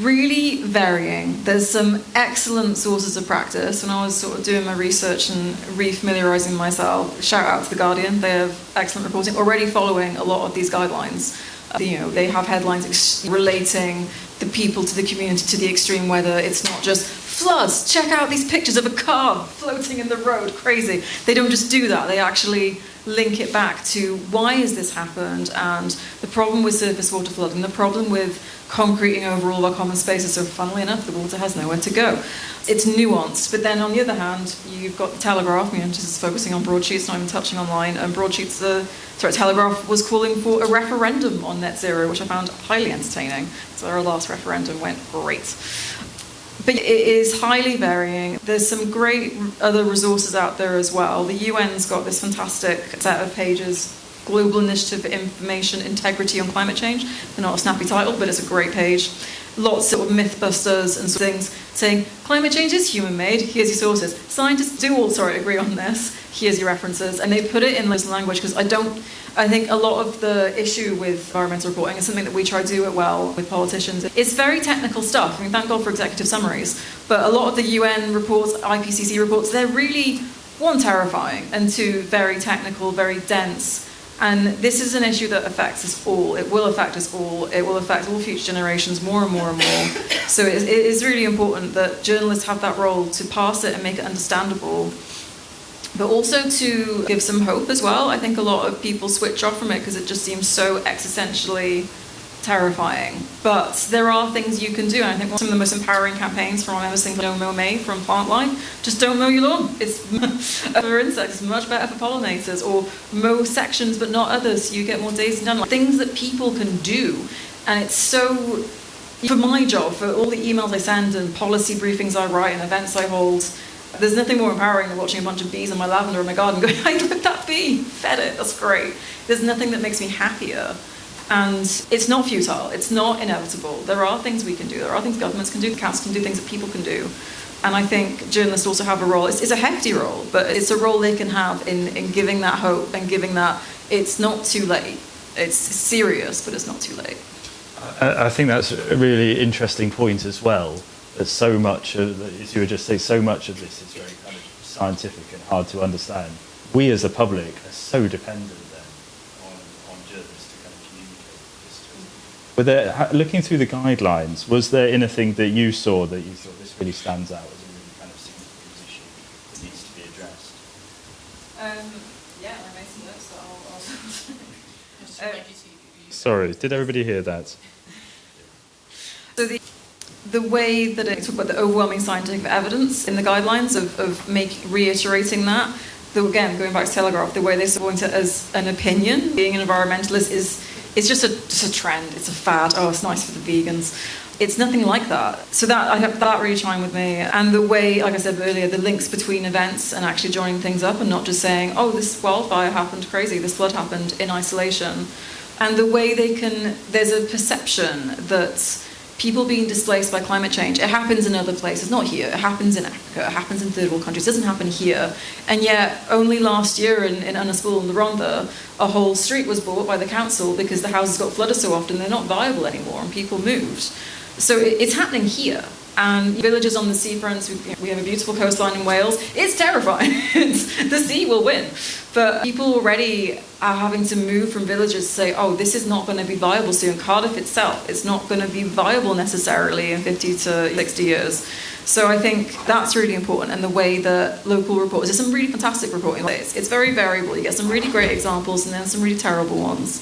Really varying. There's some excellent sources of practice. When I was sort of doing my research and re-familiarising myself, shout out to The Guardian. They have excellent reporting, already following a lot of these guidelines. They have headlines relating the people to the community to the extreme weather. It's not just floods. Check out these pictures of a car floating in the road. Crazy. They don't just do that. They actually link it back to why has this happened, and the problem with surface water flooding, the problem with concreting over all our common spaces. So funnily enough, the water has nowhere to go. It's nuanced. But then on the other hand, you've got the Telegraph, just focusing on broadsheets, not even touching online. And Telegraph was calling for a referendum on net zero, which I found highly entertaining. So our last referendum went great. But it is highly varying. There's some great other resources out there as well. The UN's got this fantastic set of pages, Global Initiative for Information Integrity on Climate Change. They're not a snappy title, but it's a great page. Lots of mythbusters and sort of things saying climate change is human-made. Here's your sources. Scientists do also agree on this. Here's your references. And they put it in local language because I think a lot of the issue with environmental reporting is something that we try to do it well with politicians. It's very technical stuff. Thank God for executive summaries. But a lot of the UN reports, IPCC reports, they're really, one, terrifying, and two, very technical, very dense. And this is an issue that affects us all. It will affect us all. It will affect all future generations more and more and more. So it is really important that journalists have that role to pass it and make it understandable, but also to give some hope as well. I think a lot of people switch off from it because it just seems so existentially terrifying. But there are things you can do. And I think one of the most empowering campaigns from our members, things like Don't Mow May from Plant Life, just don't mow your lawn. It's for insects, much better for pollinators, or mow sections but not others so you get more days done. Like, things that people can do. And it's so, for my job, for all the emails I send and policy briefings I write and events I hold, there's nothing more empowering than watching a bunch of bees in my lavender in my garden going, I look at that bee, fed it, that's great. There's nothing that makes me happier. And it's not futile, it's not inevitable. There are things we can do, there are things governments can do, the council can do, things that people can do. And I think journalists also have a role. It's a hefty role, but it's a role they can have in giving that hope and giving that it's not too late. It's serious, but it's not too late. I think that's a really interesting point as well. That so much, as you were just saying, so much of this is very kind of scientific and hard to understand. We as a public are so dependent then on journalists to kind of communicate this to us. Were there, looking through the guidelines, was there anything that you saw that you thought this really stands out as a really kind of significant issue that needs to be addressed? Yeah, I made some notes that I'll Sorry, did everybody hear that? So the way that it talk about the overwhelming scientific evidence in the guidelines of reiterating that, again, going back to Telegraph, the way they point it as an opinion, being an environmentalist is just a trend. It's a fad. Oh, it's nice for the vegans. It's nothing like that. So that really chimed with me. And the way, like I said earlier, the links between events and actually joining things up and not just saying, oh, this wildfire happened crazy, this flood happened in isolation. And the way there's a perception that people being displaced by climate change, it happens in other places, not here. It happens in Africa, it happens in third world countries, it doesn't happen here. And yet, only last year in Annaspol and Rhondda, a whole street was bought by the council because the houses got flooded so often they're not viable anymore and people moved. So it's happening here. And villages on the seafronts, we have a beautiful coastline in Wales. It's terrifying. The sea will win. But people already are having to move from villages to say, oh, this is not going to be viable soon. Cardiff itself, it's not going to be viable necessarily in 50 to 60 years. So I think that's really important. And the way that local reporters, there's some really fantastic reporting. It's very variable. You get some really great examples and then some really terrible ones.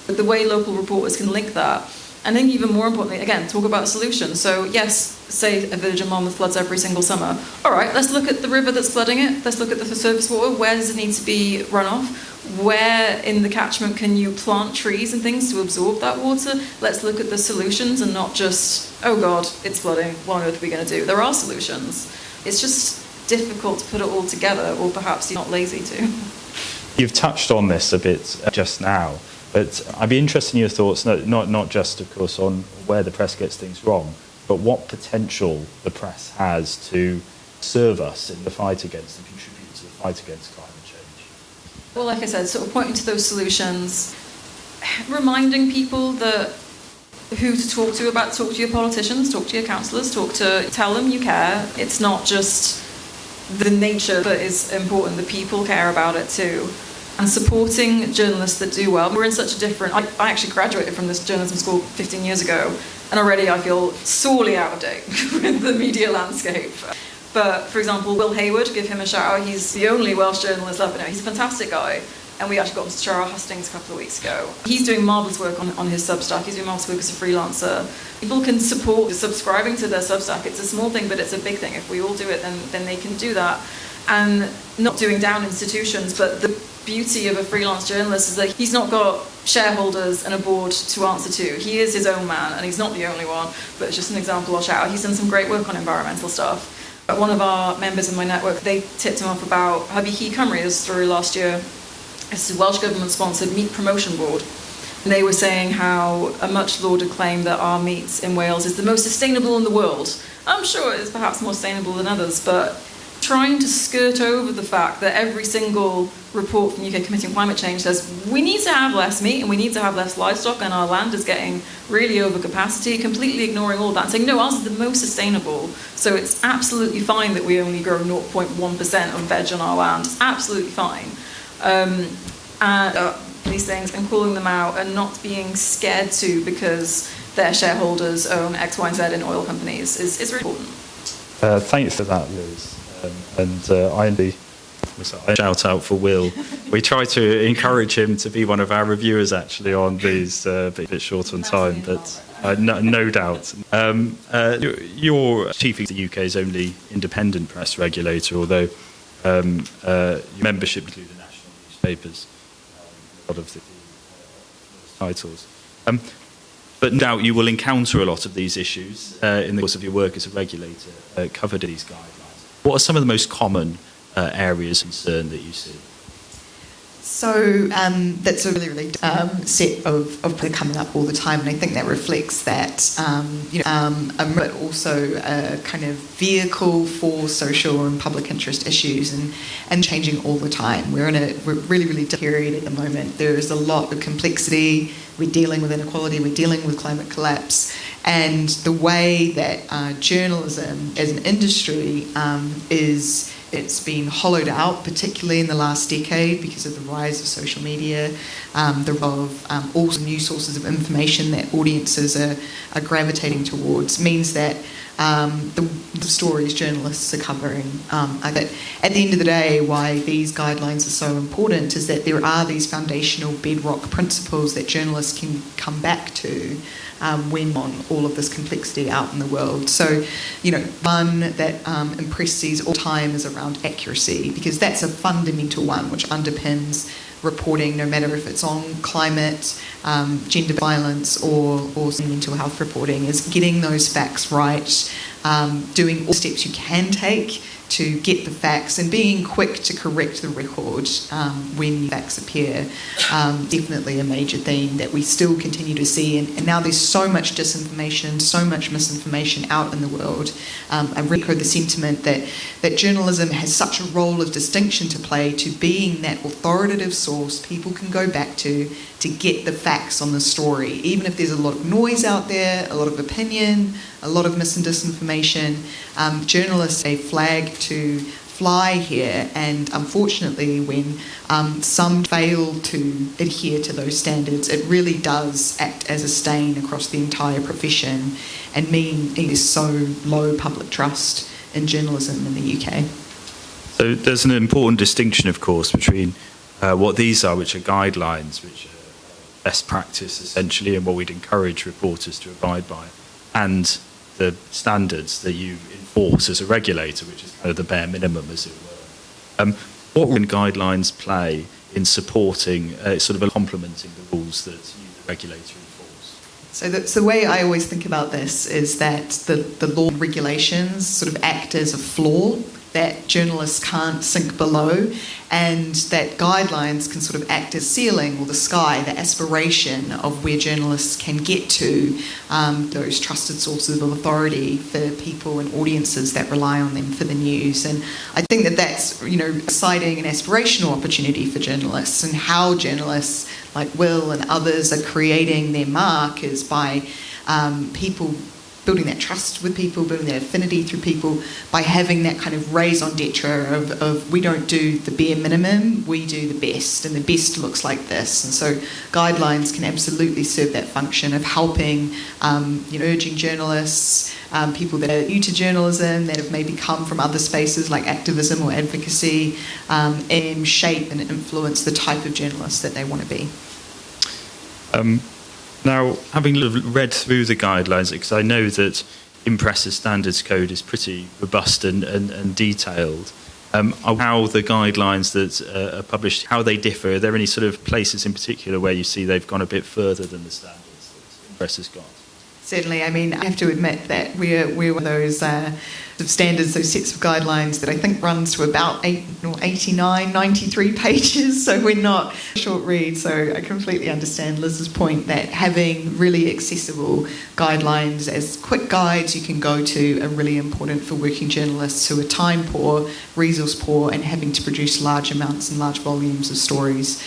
But the way local reporters can link that. And then even more importantly, again, talk about solutions. So yes, say a village in Monmouth floods every single summer. All right, let's look at the river that's flooding it. Let's look at the surface water. Where does it need to be run off? Where in the catchment can you plant trees and things to absorb that water? Let's look at the solutions and not just, oh God, it's flooding. What on earth are we going to do? There are solutions. It's just difficult to put it all together, or perhaps you're not lazy to. You've touched on this a bit just now. But I'd be interested in your thoughts, not just, of course, on where the press gets things wrong, but what potential the press has to serve us in the fight against and contribute to the fight against climate change. Well, like I said, sort of pointing to those solutions, reminding people that who to talk to your politicians, talk to your councillors, tell them you care. It's not just the nature that is important, the people care about it too. And supporting journalists that do well. We're in such a different... I actually graduated from this journalism school 15 years ago, and already I feel sorely out of date with the media landscape. But, for example, Will Hayward, give him a shout out. He's the only Welsh journalist I've known. He's a fantastic guy, and we actually got him to Shara Hustings a couple of weeks ago. He's doing marvellous work on his Substack. He's doing marvellous work as a freelancer. People can support subscribing to their Substack. It's a small thing, but it's a big thing. If we all do it, then they can do that. And not doing down institutions, but the beauty of a freelance journalist is that he's not got shareholders and a board to answer to. He is his own man, and he's not the only one, but it's just an example I'll shout out. He's done some great work on environmental stuff. One of our members in my network, they tipped him off about Hybu Chi Cymru, this story last year. It's a Welsh government-sponsored meat promotion board. And they were saying how a much-lauded claim that our meat in Wales is the most sustainable in the world. I'm sure it is perhaps more sustainable than others, but trying to skirt over the fact that every single report from UK Committee on Climate Change says we need to have less meat and we need to have less livestock and our land is getting really over capacity, completely ignoring all that and saying, no, ours is the most sustainable. So it's absolutely fine that we only grow 0.1% of veg on our land. It's absolutely fine. These things and calling them out and not being scared to because their shareholders own X, Y, and Z in oil companies is really important. Thanks for that, Liz. I shout out for Will. We try to encourage him to be one of our reviewers actually on these, a bit short on time, but no doubt. You're chief of the UK's only independent press regulator, although your membership includes the national newspapers, a lot of the titles. But no doubt you will encounter a lot of these issues in the course of your work as a regulator covered in these guidelines. What are some of the most common areas of concern that you see? So that's a really set of coming up all the time, and I think that reflects that, but also a kind of vehicle for social and public interest issues and changing all the time. We're in a really, really period at the moment. There is a lot of complexity. We're dealing with inequality. We're dealing with climate collapse. And the way that journalism as an industry it's been hollowed out, particularly in the last decade because of the rise of social media, also new sources of information that audiences are gravitating towards, means that the stories journalists are covering. That at the end of the day, why these guidelines are so important is that there are these foundational bedrock principles that journalists can come back to when on all of this complexity out in the world. So, one that impresses all time is around accuracy, because that's a fundamental one which underpins reporting, no matter if it's on climate, gender violence, or mental health reporting, is getting those facts right, doing all steps you can take to get the facts, and being quick to correct the record when facts appear. Definitely a major theme that we still continue to see, and now there's so much disinformation, so much misinformation out in the world. I echo the sentiment that journalism has such a role of distinction to play, to being that authoritative source people can go back to get the facts on the story. Even if there's a lot of noise out there, a lot of opinion, a lot of mis and disinformation, journalists a flag to fly here, and unfortunately when some fail to adhere to those standards, it really does act as a stain across the entire profession and mean there's so low public trust in journalism in the UK. So there's an important distinction, of course, between what these are, which are guidelines, which are best practice essentially, and what we'd encourage reporters to abide by, and the standards that you enforce as a regulator, which is kind of the bare minimum, as it were. What role can guidelines play in supporting, sort of complementing the rules that you, the regulator, enforce? So the way I always think about this is that the law and regulations sort of act as a floor that journalists can't sink below, and that guidelines can sort of act as ceiling, or the sky, the aspiration of where journalists can get to, those trusted sources of authority for people and audiences that rely on them for the news. And I think that that's, exciting and aspirational opportunity for journalists, and how journalists like Will and others are creating their mark is by people building that trust with people, building that affinity through people, by having that kind of raison d'etre of we don't do the bare minimum, we do the best, and the best looks like this. And so guidelines can absolutely serve that function of helping, urging journalists, people that are new to journalism, that have maybe come from other spaces like activism or advocacy, and shape and influence the type of journalist that they want to be. Now, having read through the guidelines, because I know that Impress's standards code is pretty robust and detailed, how the guidelines that are published, how they differ, are there any sort of places in particular where you see they've gone a bit further than the standards that Impress has got? Certainly. I mean, I have to admit that we're one of those standards, those sets of guidelines that I think runs to about 89, 93 pages, so we're not a short read. So I completely understand Liz's point that having really accessible guidelines as quick guides you can go to are really important for working journalists who are time poor, resource poor, and having to produce large amounts and large volumes of stories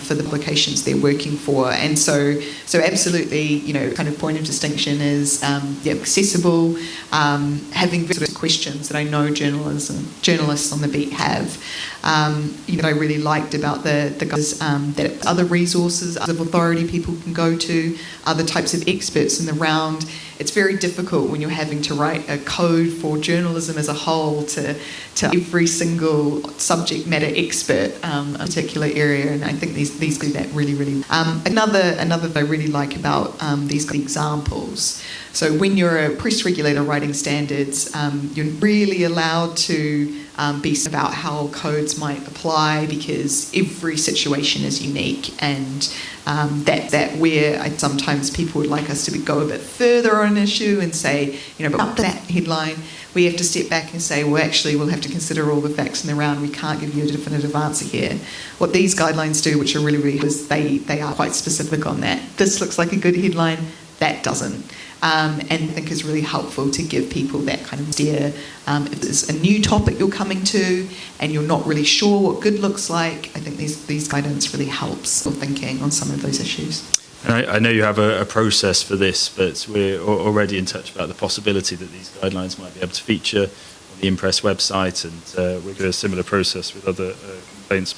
for the publications they're working for. And so absolutely, kind of point of distinction is accessible, having sort of questions that I know journalists on the beat have. I really liked about the guys, that other resources of authority people can go to, other types of experts in the round. It's very difficult when you're having to write a code for journalism as a whole to every single subject matter expert in a particular area, and I think these do that really, really. Another that I really like about these examples. So when you're a press regulator writing standards, you're really allowed to be about how codes might apply, because every situation is unique, and that where sometimes people would like us to go a bit further on an issue and say, but up to that headline, we have to step back and say, well, actually, we'll have to consider all the facts in the round. We can't give you a definitive answer here. What these guidelines do, which are really, really good, is they are quite specific on that. This looks like a good headline, that doesn't. And I think is really helpful to give people that kind of steer. If there's a new topic you're coming to and you're not really sure what good looks like, I think these guidance really helps with thinking on some of those issues. And I know you have a process for this, but we're already in touch about the possibility that these guidelines might be able to feature on the Impress website, and we're doing a similar process with other complaints.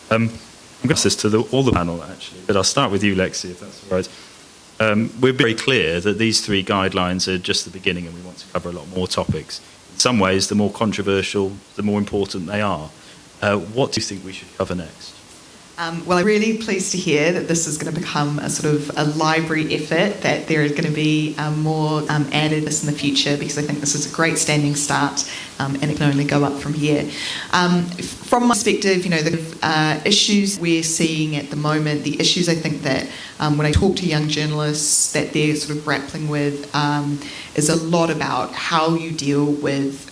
I'm going to ask this to all the panel, actually, but I'll start with you, Lexie, if that's all right. We're very clear that these three guidelines are just the beginning, and we want to cover a lot more topics. In some ways, the more controversial, the more important they are. What do you think we should cover next? Well, I'm really pleased to hear that this is going to become a sort of a library effort, that there is going to be more added this in the future, because I think this is a great standing start, and it can only go up from here. From my perspective, the issues we're seeing at the moment, the issues I think that when I talk to young journalists that they're sort of grappling with is a lot about how you deal with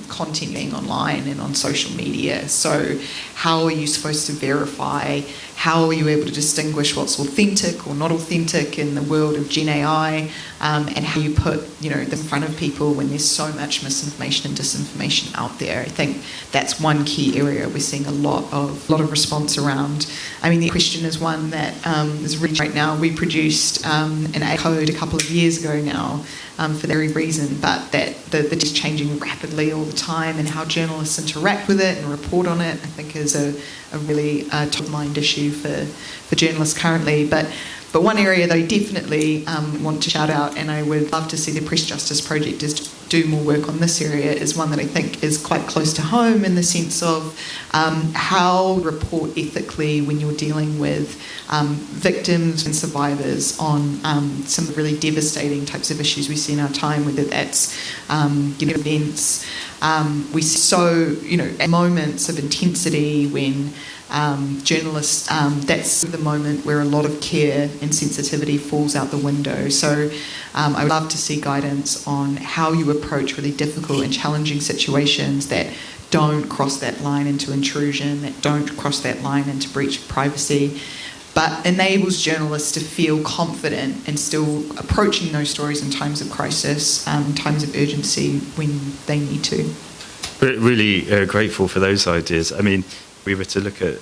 content being online and on social media. So how are you supposed to verify? How are you able to distinguish what's authentic or not authentic in the world of Gen AI? And how you put, them in front of people when there's so much misinformation and disinformation out there. I think that's one key area we're seeing a lot of response around. I mean, the question is one that is really right now. We produced an AI code a couple of years ago now for that very reason, but that is changing rapidly all the time, and how journalists interact with it and report on it, I think, is a really top-of-mind issue for journalists currently. But one area that I definitely want to shout out, and I would love to see the Press Justice Project do more work on this area, is one that I think is quite close to home, in the sense of how to report ethically when you're dealing with victims and survivors on some of the really devastating types of issues we see in our time, whether that's events. We see so, at moments of intensity when journalists, that's the moment where a lot of care and sensitivity falls out the window. So I would love to see guidance on how you approach really difficult and challenging situations that don't cross that line into intrusion, that don't cross that line into breach of privacy, but enables journalists to feel confident and still approaching those stories in times of crisis, in times of urgency when they need to. Really grateful for those ideas. I mean, if we were to look at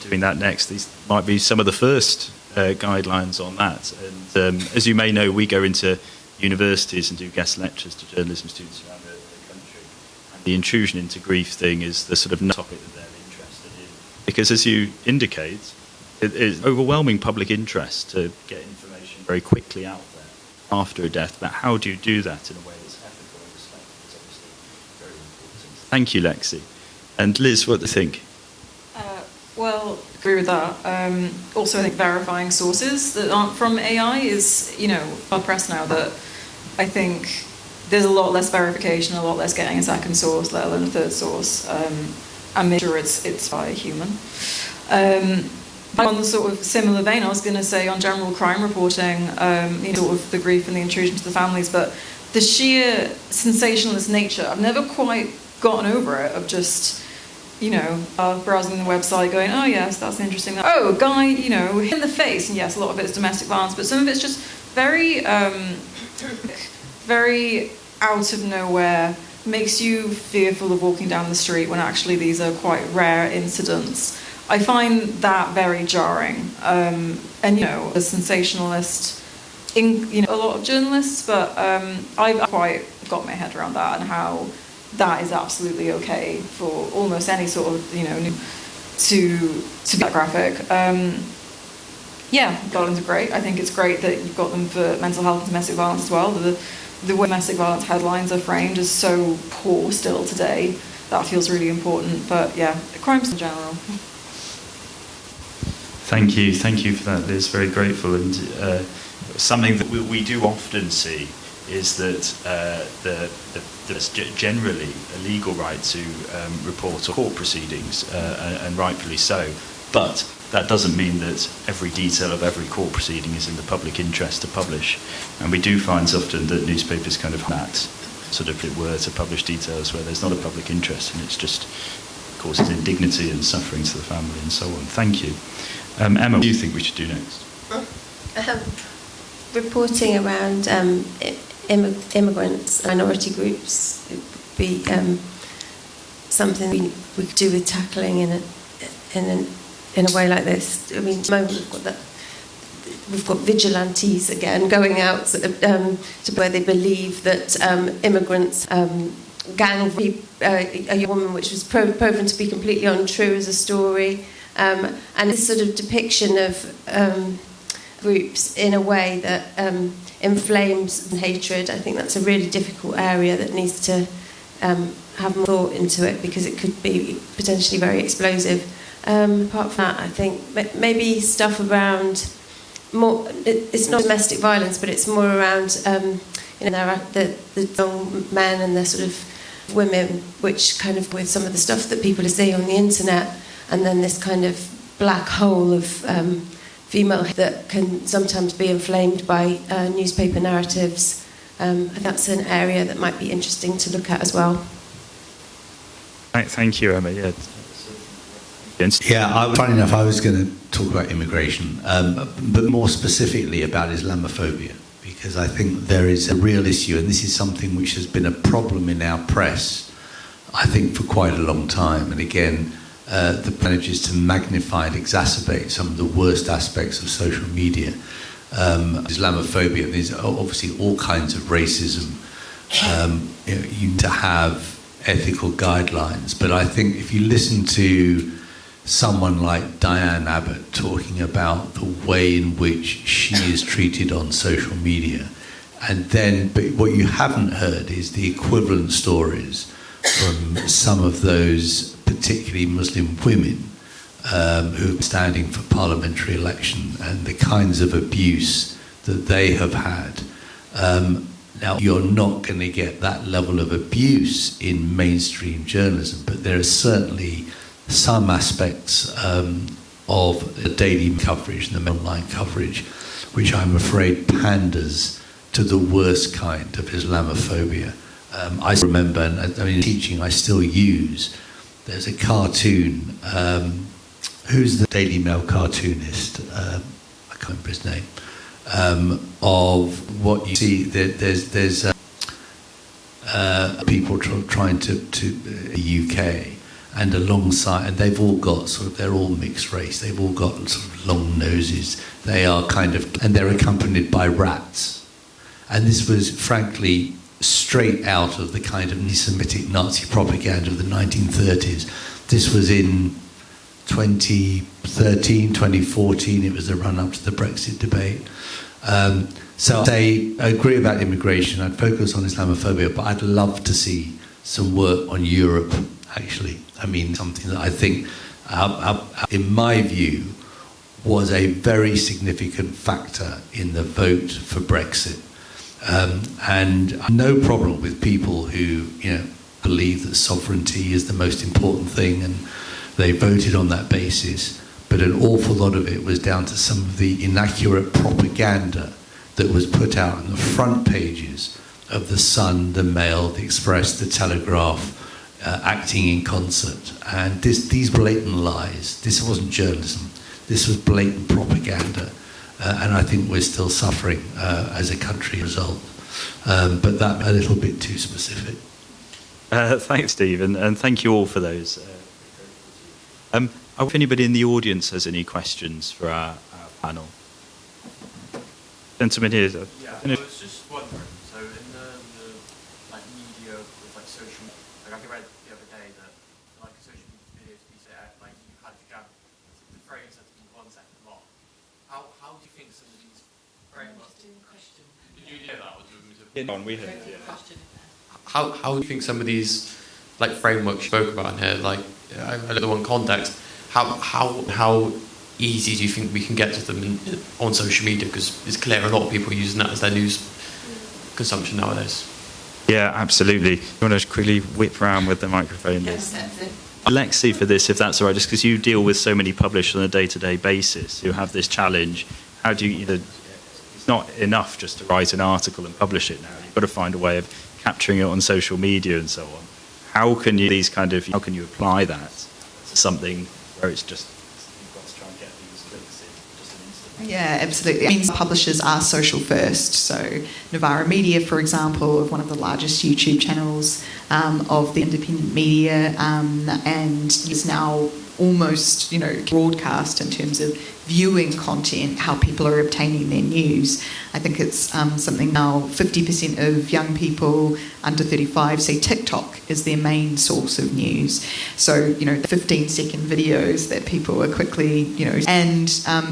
doing that next, these might be some of the first guidelines on that. And as you may know, we go into universities and do guest lectures to journalism students around the country. And the intrusion into grief thing is the sort of topic that they're interested in. Because as you indicate, it is overwhelming public interest to get information very quickly out there after a death. But how do you do that in a way that's ethical and respectful is obviously very important. Thank you, Lexie. And Liz, what do you think? Well, agree with that. Also, I think verifying sources that aren't from AI is, hard pressed now, that I think there's a lot less verification, a lot less getting a second source, let alone a third source, and make sure it's by a human. On the sort of similar vein, I was going to say on general crime reporting, sort of the grief and the intrusion to the families, but the sheer sensationalist nature, I've never quite gotten over it, of just, browsing the website going, oh yes, that's interesting. Oh, a guy, hit in the face, and yes, a lot of it is domestic violence, but some of it's just very, very out of nowhere, makes you fearful of walking down the street when actually these are quite rare incidents. I find that very jarring. And, a sensationalist in, a lot of journalists, but I've quite got my head around that, and how that is absolutely okay for almost any sort of, to be that graphic. Guidelines are great. I think it's great that you've got them for mental health and domestic violence as well. The way domestic violence headlines are framed is so poor still today. That feels really important. But crimes in general. Thank you for that, Liz. Very grateful. And something that we do often see is that there's generally a legal right to report court proceedings, and rightfully so. But that doesn't mean that every detail of every court proceeding is in the public interest to publish. And we do find often that newspapers kind of that sort of, if it were to publish details where there's not a public interest, and it's just causes indignity and suffering to the family and so on. Thank you. Emma, what do you think we should do next? Reporting around immigrants, minority groups, would be something we could do with tackling in a way like this. I mean, at the moment we've got vigilantes again going out to where they believe that immigrants gang rape a young woman, which was proven to be completely untrue as a story. And this sort of depiction of groups in a way that inflames hatred, I think that's a really difficult area that needs to have more thought into it, because it could be potentially very explosive. Apart from that, I think maybe stuff around more. It's not domestic violence, but it's more around the young men and the sort of women, which kind of with some of the stuff that people are seeing on the internet, and then this kind of black hole of female that can sometimes be inflamed by newspaper narratives. That's an area that might be interesting to look at as well. Thank you, Emma. Yeah. Funny enough, I was going to talk about immigration, but more specifically about Islamophobia, because I think there is a real issue, and this is something which has been a problem in our press, I think, for quite a long time. And again, the manages to magnify and exacerbate some of the worst aspects of social media. Islamophobia, there's obviously all kinds of racism. You need to have ethical guidelines, but I think if you listen to someone like Diane Abbott talking about the way in which she is treated on social media, but what you haven't heard is the equivalent stories from some of those particularly Muslim women who are standing for parliamentary election, and the kinds of abuse that they have had. Now, you're not going to get that level of abuse in mainstream journalism, but there are certainly some aspects of the daily coverage and the online coverage which I'm afraid panders to the worst kind of Islamophobia. I remember, and in teaching I still use, there's a cartoon, who's the Daily Mail cartoonist? I can't remember his name. Of what you see, there's people trying to the UK, and alongside, and they've all got they're all mixed race. They've all got sort of long noses. They are and they're accompanied by rats. And this was frankly straight out of the kind of anti-Semitic Nazi propaganda of the 1930s. This was in 2013, 2014. It was the run-up to the Brexit debate. So I agree about immigration. I'd focus on Islamophobia, but I'd love to see some work on Europe, actually. I mean, something that I think, in my view, was a very significant factor in the vote for Brexit. And no problem with people who, believe that sovereignty is the most important thing, and they voted on that basis. But an awful lot of it was down to some of the inaccurate propaganda that was put out on the front pages of the Sun, the Mail, the Express, the Telegraph, acting in concert. And these blatant lies, this wasn't journalism, this was blatant propaganda. And I think we're still suffering as a country result. But that a little bit too specific. Thanks, Steve, and thank you all for those. If anybody in the audience has any questions for our panel. Gentleman here. Yeah, I was just wondering, so in the media with social media, I read the other day that social media videos you had to grab the frames in 1 second long. How do you think some of these frameworks... Did you hear that? We heard it, yeah. How do you think some of these frameworks you spoke about in here, I look at the one context, how easy do you think we can get to them on social media? Because it's clear a lot of people are using that as their news consumption nowadays. Yeah, absolutely. You want to quickly whip around with the microphone? Yes, that's it. Lexie, for this, if that's all right, just because you deal with so many publishers on a day-to-day basis who have this challenge, how do you, it's not enough just to write an article and publish it now. You've got to find a way of capturing it on social media and so on. How can you apply that to something where it's just, you've got to try and get these clicks in just an instant? Yeah, absolutely. I mean, publishers are social first. So Novara Media, for example, of one of the largest YouTube channels of the independent media, and is now almost, broadcast in terms of viewing content, how people are obtaining their news. I think it's something now 50% of young people under 35 say TikTok is their main source of news. So, the 15-second videos that people are quickly, and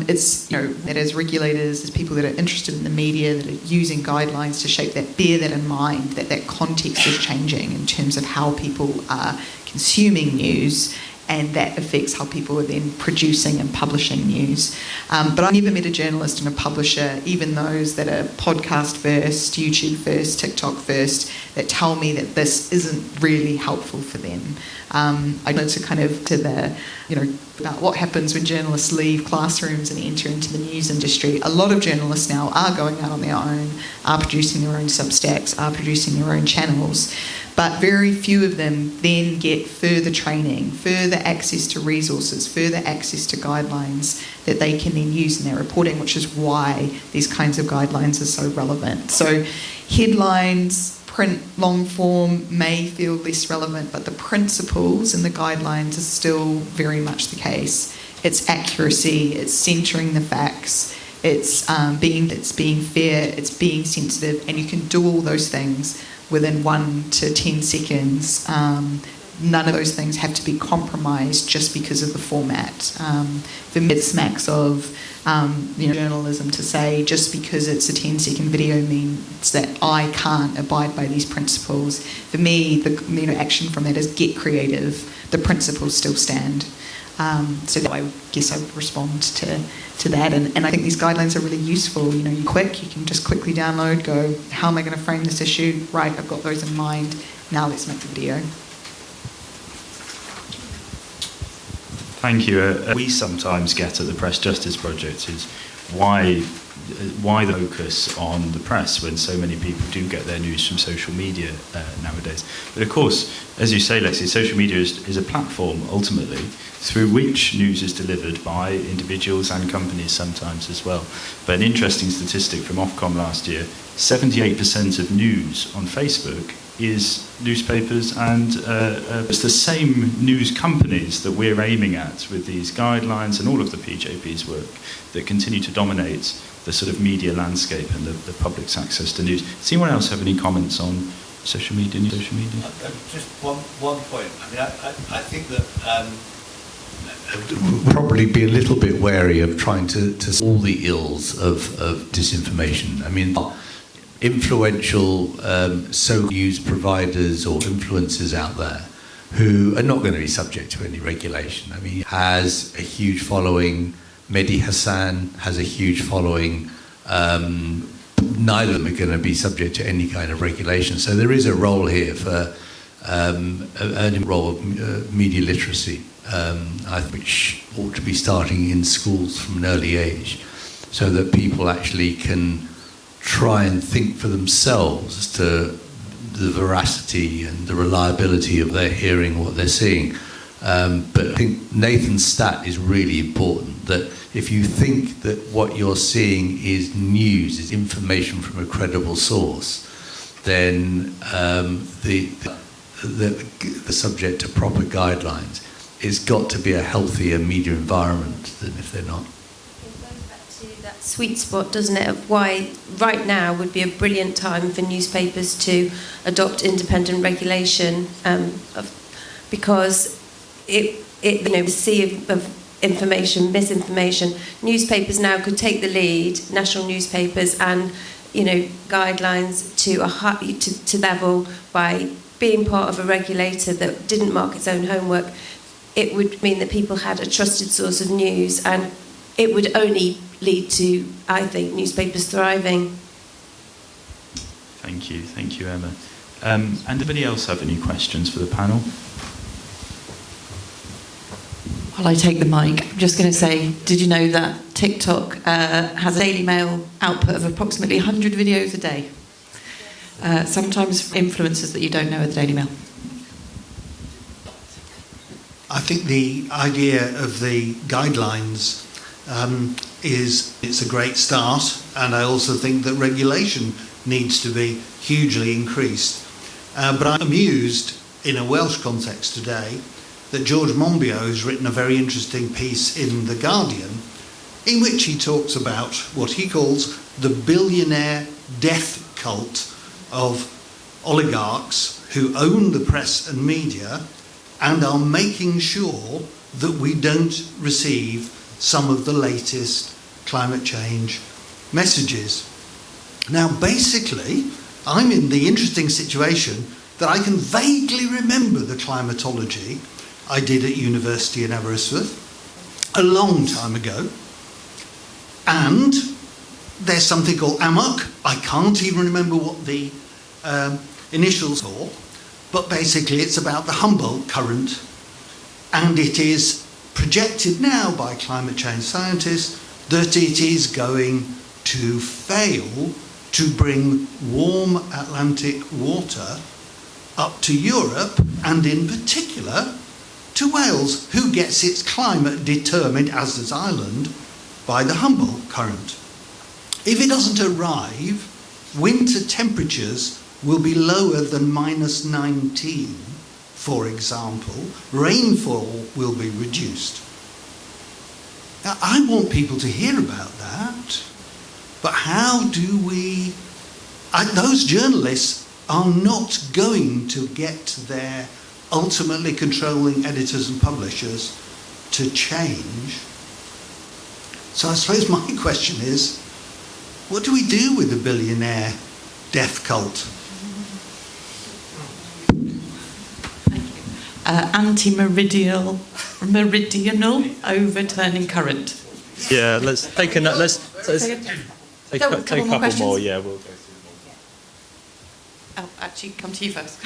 it's, that as regulators, as people that are interested in the media, that are using guidelines to shape that, bear that in mind, that context is changing in terms of how people are consuming news. and that affects how people are then producing and publishing news. But I never met a journalist and a publisher, even those that are podcast first, YouTube first, TikTok first, that tell me that this isn't really helpful for them. I know about what happens when journalists leave classrooms and enter into the news industry. A lot of journalists now are going out on their own, are producing their own Substacks, are producing their own channels, but very few of them then get further training, further access to resources, further access to guidelines that they can then use in their reporting, which is why these kinds of guidelines are so relevant. So headlines, print, long form may feel less relevant, but the principles and the guidelines are still very much the case. It's accuracy, it's centering the facts, it's being fair, it's being sensitive, and you can do all those things within 1 to 10 seconds. None of those things have to be compromised just because of the format. For me, it smacks of journalism to say just because it's a 10-second video means that I can't abide by these principles. For me, the action from that is get creative. The principles still stand. So I guess I would respond to that. And I think these guidelines are really useful. You can just quickly download, go, how am I going to frame this issue? Right, I've got those in mind. Now let's make the video. Thank you. We sometimes get at the Press Justice Project is why the focus on the press when so many people do get their news from social media nowadays. But of course, as you say, Lexie, social media is a platform ultimately through which news is delivered by individuals and companies sometimes as well. But an interesting statistic from Ofcom last year, 78% of news on Facebook is newspapers, and it's the same news companies that we're aiming at with these guidelines and all of the PJP's work that continue to dominate the sort of media landscape and the public's access to news. Does anyone else have any comments on social media? Just one point. I mean, I think that we'll probably be a little bit wary of trying to all the ills of disinformation. I mean, influential social news providers or influencers out there who are not going to be subject to any regulation. I mean, has a huge following. Mehdi Hassan has a huge following. Neither of them are going to be subject to any kind of regulation. So there is a role here for a role of media literacy, which ought to be starting in schools from an early age, so that people actually can try and think for themselves as to the veracity and the reliability of their hearing, what they're seeing. But I think Nathan's stat is really important, that if you think that what you're seeing is news, is information from a credible source, then the subject to proper guidelines is got to be a healthier media environment than if they're not. That sweet spot, doesn't it, of why right now would be a brilliant time for newspapers to adopt independent regulation, because the sea of information, misinformation, newspapers now could take the lead, national newspapers, and guidelines to level by being part of a regulator that didn't mark its own homework. It would mean that people had a trusted source of news, and it would only lead to, I think, newspapers thriving. Thank you, Emma. And anybody else have any questions for the panel? While I take the mic, I'm just going to say, did you know that TikTok has a Daily Mail output of approximately 100 videos a day? Sometimes influencers that you don't know at the Daily Mail. I think the idea of the guidelines it's a great start, and I also think that regulation needs to be hugely increased. But I'm amused in a Welsh context today that George Monbiot has written a very interesting piece in The Guardian in which he talks about what he calls the billionaire death cult of oligarchs who own the press and media and are making sure that we don't receive some of the latest climate change messages. Now, basically, I'm in the interesting situation that I can vaguely remember the climatology I did at university in Aberystwyth a long time ago. And there's something called AMOC. I can't even remember what the initials for, but basically it's about the Humboldt current, and it is projected now by climate change scientists that it is going to fail to bring warm Atlantic water up to Europe, and in particular to Wales, who gets its climate determined, as does Ireland, by the Humboldt current. If it doesn't arrive, winter temperatures will be lower than -19, for example. Rainfall will be reduced. Now, I want people to hear about that, but how do we... those journalists are not going to get their ultimately controlling editors and publishers to change. So I suppose my question is, what do we do with the billionaire death cult? Anti-meridional overturning current. Yeah, let's take a couple more. Yeah, we'll go through more. I'll actually come to you first.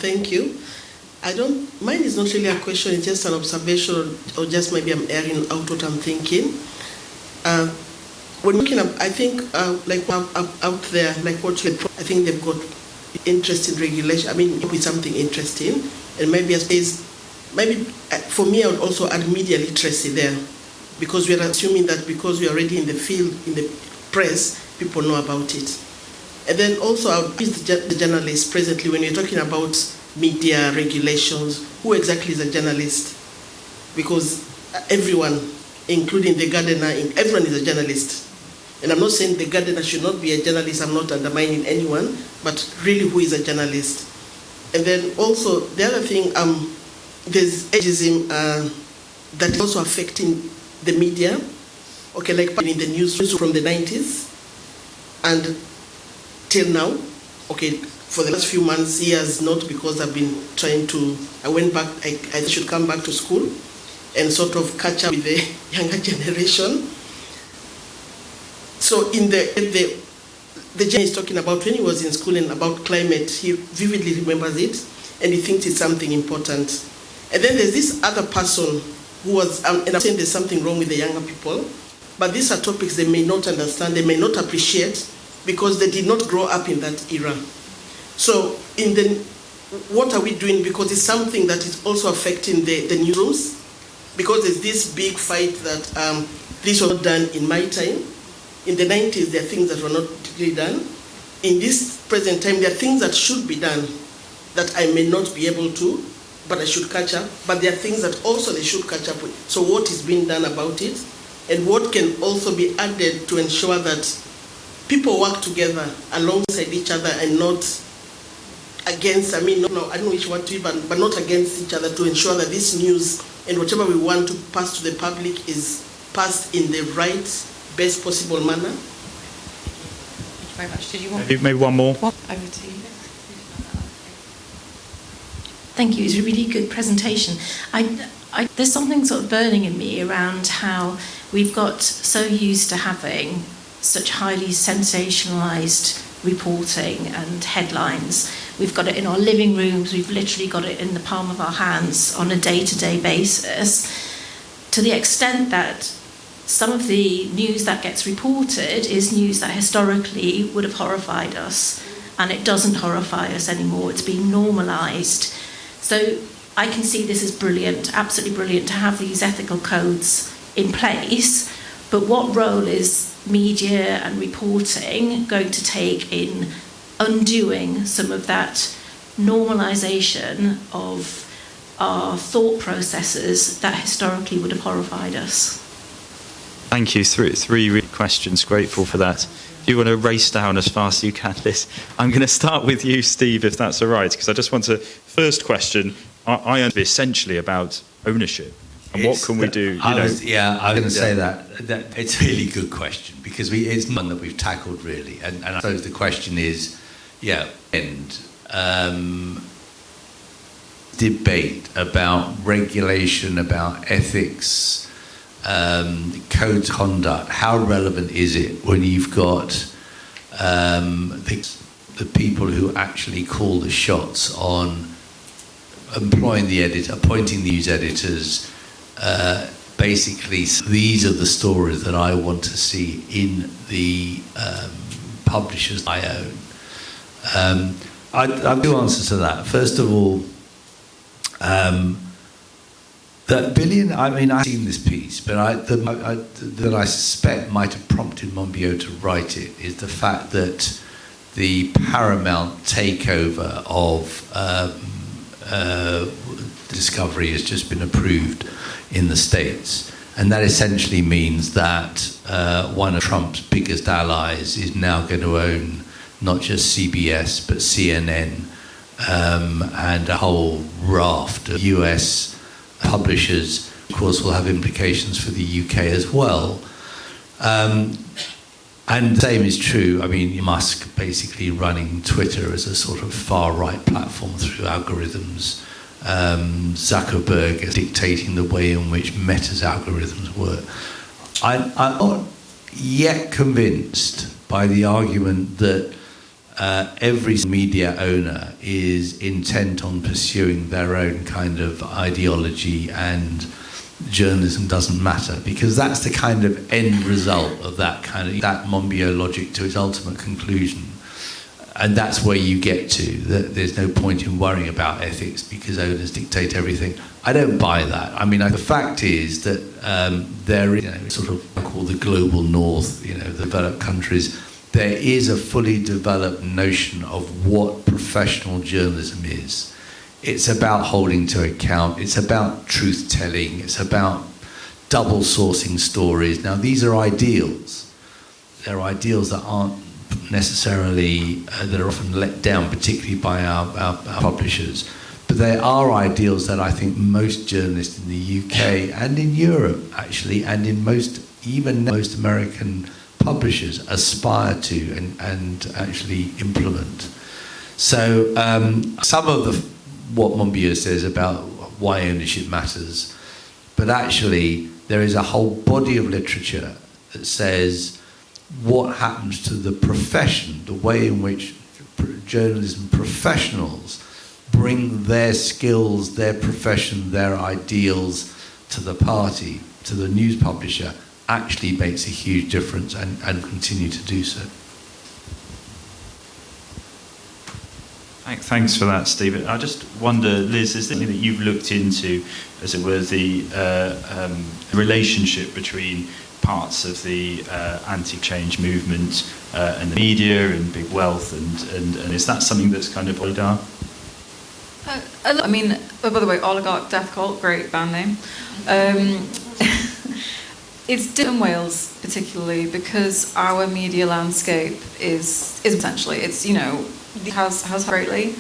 Thank you. Mine is not really a question, it's just an observation, or just maybe I'm airing out what I'm thinking. When looking at, I think, like out there, like what I think they've got interest in regulation. I mean, with something interesting, and maybe for me, I would also add media literacy there, because we are assuming that because we are already in the field, in the press, people know about it. And then also, I would use the journalists presently when you're talking about media regulations. Who exactly is a journalist? Because everyone, including the gardener, everyone is a journalist. And I'm not saying the gardener should not be a journalist. I'm not undermining anyone, but really, who is a journalist? And then also the other thing, there's ageism that is also affecting the media. Okay, like in the news from the 90s and till now. Okay, for the last few months, years, not because I've been trying to. I went back. I should come back to school and sort of catch up with the younger generation. So in the journalist is talking about when he was in school and about climate, he vividly remembers it and he thinks it's something important. And then there's this other person who was, and I'm saying there's something wrong with the younger people, but these are topics they may not understand, they may not appreciate, because they did not grow up in that era. So what are we doing? Because it's something that is also affecting the newsrooms, because there's this big fight that this was not done in my time. In the 90s, there are things that were not really done. In this present time, there are things that should be done that I may not be able to, but I should catch up. But there are things that also they should catch up with. So what is being done about it? And what can also be added to ensure that people work together alongside each other and not against, I don't know which word to even, but not against each other, to ensure that this news and whatever we want to pass to the public is passed in the right, best possible manner. Thank you very much. Did you want Maybe one more? over to you? Thank you. It was a really good presentation. There's something sort of burning in me around how we've got so used to having such highly sensationalised reporting and headlines. We've got it in our living rooms. We've literally got it in the palm of our hands on a day-to-day basis, to the extent that some of the news that gets reported is news that historically would have horrified us, and it doesn't horrify us anymore. It's been normalised. So I can see this as brilliant, absolutely brilliant, to have these ethical codes in place, but what role is media and reporting going to take in undoing some of that normalisation of our thought processes that historically would have horrified us? Thank you. Three questions. Grateful for that. If you want to race down as fast as you can, Liz, I'm going to start with you, Steve, if that's all right, because I just want to. First question, I am essentially about ownership. And what can we do? I was going to say that it's a really good question, because it's one that we've tackled really, and I suppose the question is, difficult debate about regulation, about ethics, code of conduct, how relevant is it when you've got the people who actually call the shots on employing the editor, appointing the news editors, basically these are the stories that I want to see in the publishers I own. I have two answers to that. First of all, that billion, I mean, I've seen this piece, but that I suspect might have prompted Monbiot to write it is the fact that the paramount takeover of Discovery has just been approved in the States. And that essentially means that one of Trump's biggest allies is now going to own not just CBS, but CNN, and a whole raft of US publishers. Of course, will have implications for the UK as well. And the same is true, I mean, Musk basically running Twitter as a sort of far-right platform through algorithms. Zuckerberg is dictating the way in which Meta's algorithms work. I'm not yet convinced by the argument that every media owner is intent on pursuing their own kind of ideology and journalism doesn't matter, because that's the kind of end result of that Monbiot logic to its ultimate conclusion. And that's where you get to, that there's no point in worrying about ethics because owners dictate everything. I don't buy that. I mean, the fact is that there is sort of what I call the global north, the developed countries. There is a fully developed notion of what professional journalism is. It's about holding to account. It's about truth-telling. It's about double sourcing stories. Now, these are ideals. They're ideals that aren't necessarily, that are often let down, particularly by our publishers. But they are ideals that I think most journalists in the UK and in Europe, actually, and in most American publishers aspire to and actually implement. So some of what Monbiot says about why ownership matters, but actually there is a whole body of literature that says what happens to the profession, the way in which journalism professionals bring their skills, their profession, their ideals to the party, to the news publisher, actually makes a huge difference and continue to do so. Thanks for that, Stephen. I just wonder, Liz, is there something that you've looked into, as it were, the relationship between parts of the anti-change movement and the media and big wealth, and is that something that's kind of radar? I mean, by the way, Oligarch Death Cult, great band name. It's different in Wales, particularly because our media landscape is essentially, it's, has greatly,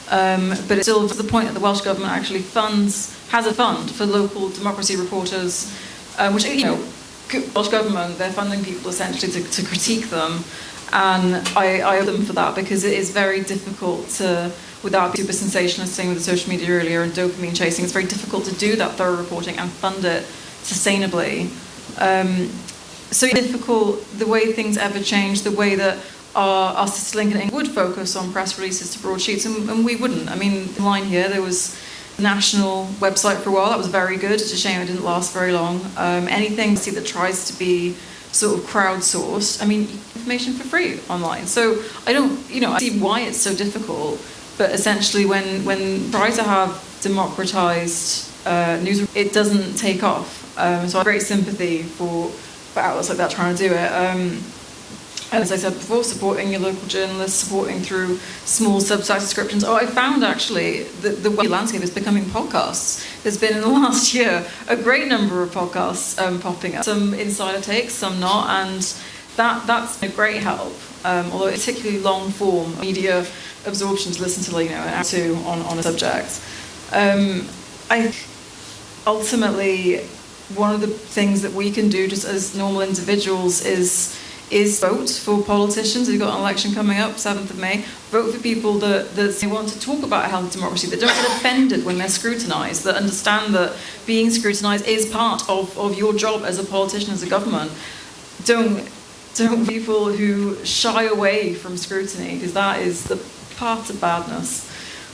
but it's still to the point that the Welsh Government actually has a fund for local democracy reporters, which, Welsh Government, they're funding people essentially to critique them, and I owe them for that, because it is very difficult to, without super sensationalist thing with the social media earlier and dopamine chasing, it's very difficult to do that thorough reporting and fund it sustainably. So it's difficult, the way things ever change, the way that our sister Lincoln would focus on press releases to broadsheets, and we wouldn't. I mean, in line here, there was a national website for a while, that was very good. It's a shame it didn't last very long. Anything that tries to be sort of crowdsourced, I mean, information for free online. So I don't, I see why it's so difficult, but essentially when try to have democratized news, it doesn't take off. So I have great sympathy for outlets like that trying to do it. And as I said before, supporting your local journalists, supporting through small Substack subscriptions. I found actually that the landscape is becoming podcasts. There's been in the last year a great number of podcasts popping up. Some insider takes, some not, and that's a great help. Although it's particularly long form media absorption to listen to an hour or two on a subject. I ultimately, one of the things that we can do just as normal individuals is is vote for politicians. We've got an election coming up, 7th of May. Vote for people that they want to talk about a healthy democracy, that don't get offended when they're scrutinised, that understand that being scrutinised is part of your job as a politician, as a government. Don't people who shy away from scrutiny, because that is the part of badness.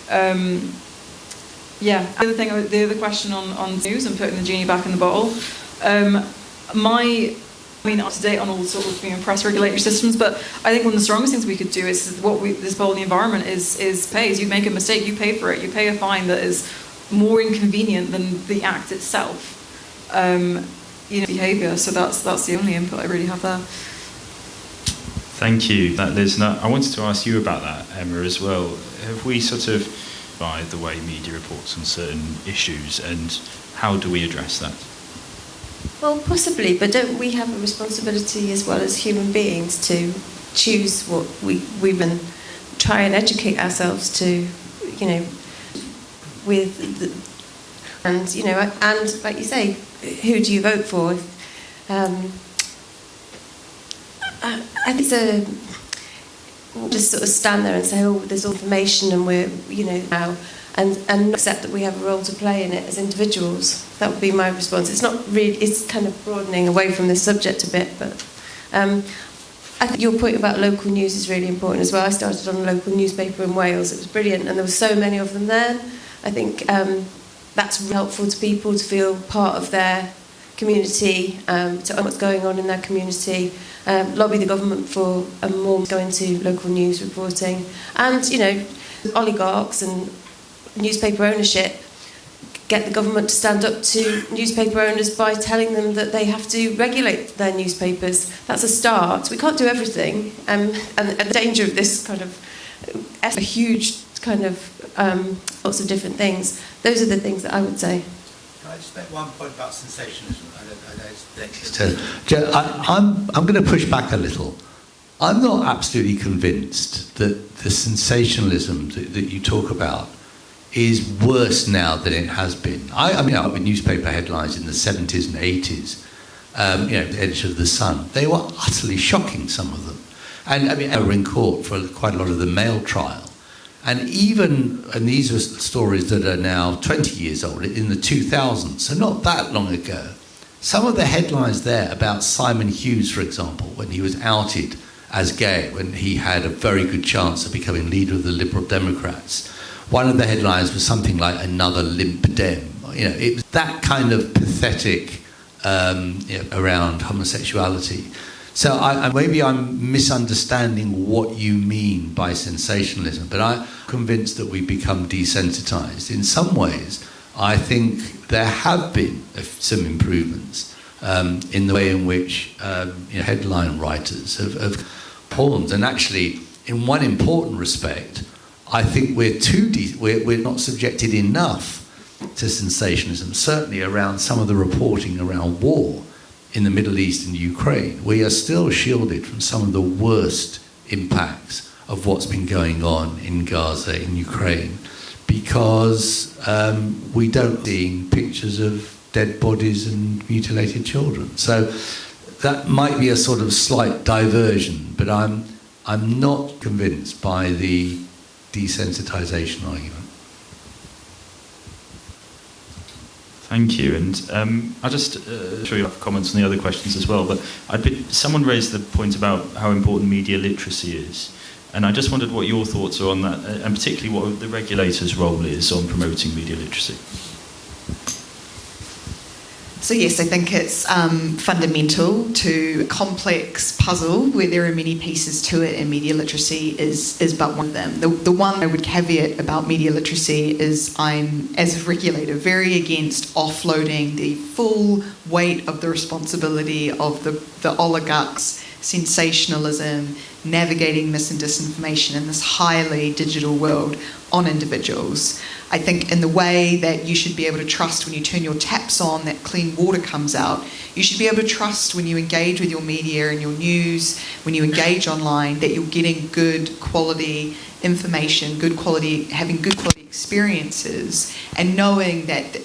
The other question on news and putting the genie back in the bottle. Up to date on all sort of press regulatory systems, but I think one of the strongest things we could do is this whole the environment is pays. You make a mistake, you pay for it. You pay a fine that is more inconvenient than the act itself. Behaviour. So that's the only input I really have there. Thank you, Liz. Now, I wanted to ask you about that, Emma, as well. Have we sort of, by the way media reports on certain issues, and how do we address that? Well, possibly, but don't we have a responsibility as well as human beings to choose what we then try and educate ourselves to, and like you say, who do you vote for? I think we'll just sort of stand there and say, oh, there's all information and we're, now, and accept that we have a role to play in it as individuals. That would be my response. It's not really, it's kind of broadening away from this subject a bit, but I think your point about local news is really important as well. I started on a local newspaper in Wales. It was brilliant, and there were so many of them then. I think that's really helpful to people to feel part of their community, to understand what's going on in their community, lobby the government for more going to local news reporting, and oligarchs and newspaper ownership get the government to stand up to newspaper owners by telling them that they have to regulate their newspapers. That's a start. We can't do everything, and the danger of this kind of a huge kind of lots of different things. Those are the things that I would say. Can I just make one point about sensationalism? I'm going to push back a little. I'm not absolutely convinced that the sensationalism that you talk about is worse now than it has been. I mean, with newspaper headlines in the 70s and 80s, the editor of The Sun, they were utterly shocking, some of them. And I mean, they were in court for quite a lot of the Mail trial. And these are stories that are now 20 years old, in the 2000s, so not that long ago. Some of the headlines there about Simon Hughes, for example, when he was outed as gay, when he had a very good chance of becoming leader of the Liberal Democrats. One of the headlines was something like "Another limp dem." It was that kind of pathetic around homosexuality. So maybe I'm misunderstanding what you mean by sensationalism, but I'm convinced that we become desensitized. In some ways, I think there have been some improvements in the way in which headline writers have pawned. And actually, in one important respect, I think we're not subjected enough to sensationalism, certainly around some of the reporting around war in the Middle East and Ukraine. We are still shielded from some of the worst impacts of what's been going on in Gaza, in Ukraine, because we don't see pictures of dead bodies and mutilated children. So that might be a sort of slight diversion, but I'm not convinced by the desensitization argument. Thank you, and I'll just sure you have comments on the other questions as well, but someone raised the point about how important media literacy is, and I just wondered what your thoughts are on that, and particularly what the regulator's role is on promoting media literacy. So yes, I think it's fundamental to a complex puzzle where there are many pieces to it, and media literacy is but one of them. The one I would caveat about media literacy is I'm, as a regulator, very against offloading the full weight of the responsibility of the oligarchs' sensationalism, navigating mis and disinformation in this highly digital world on individuals. I think in the way that you should be able to trust when you turn your taps on that clean water comes out, you should be able to trust when you engage with your media and your news, when you engage online, that you're getting good quality information, having good quality experiences, and knowing that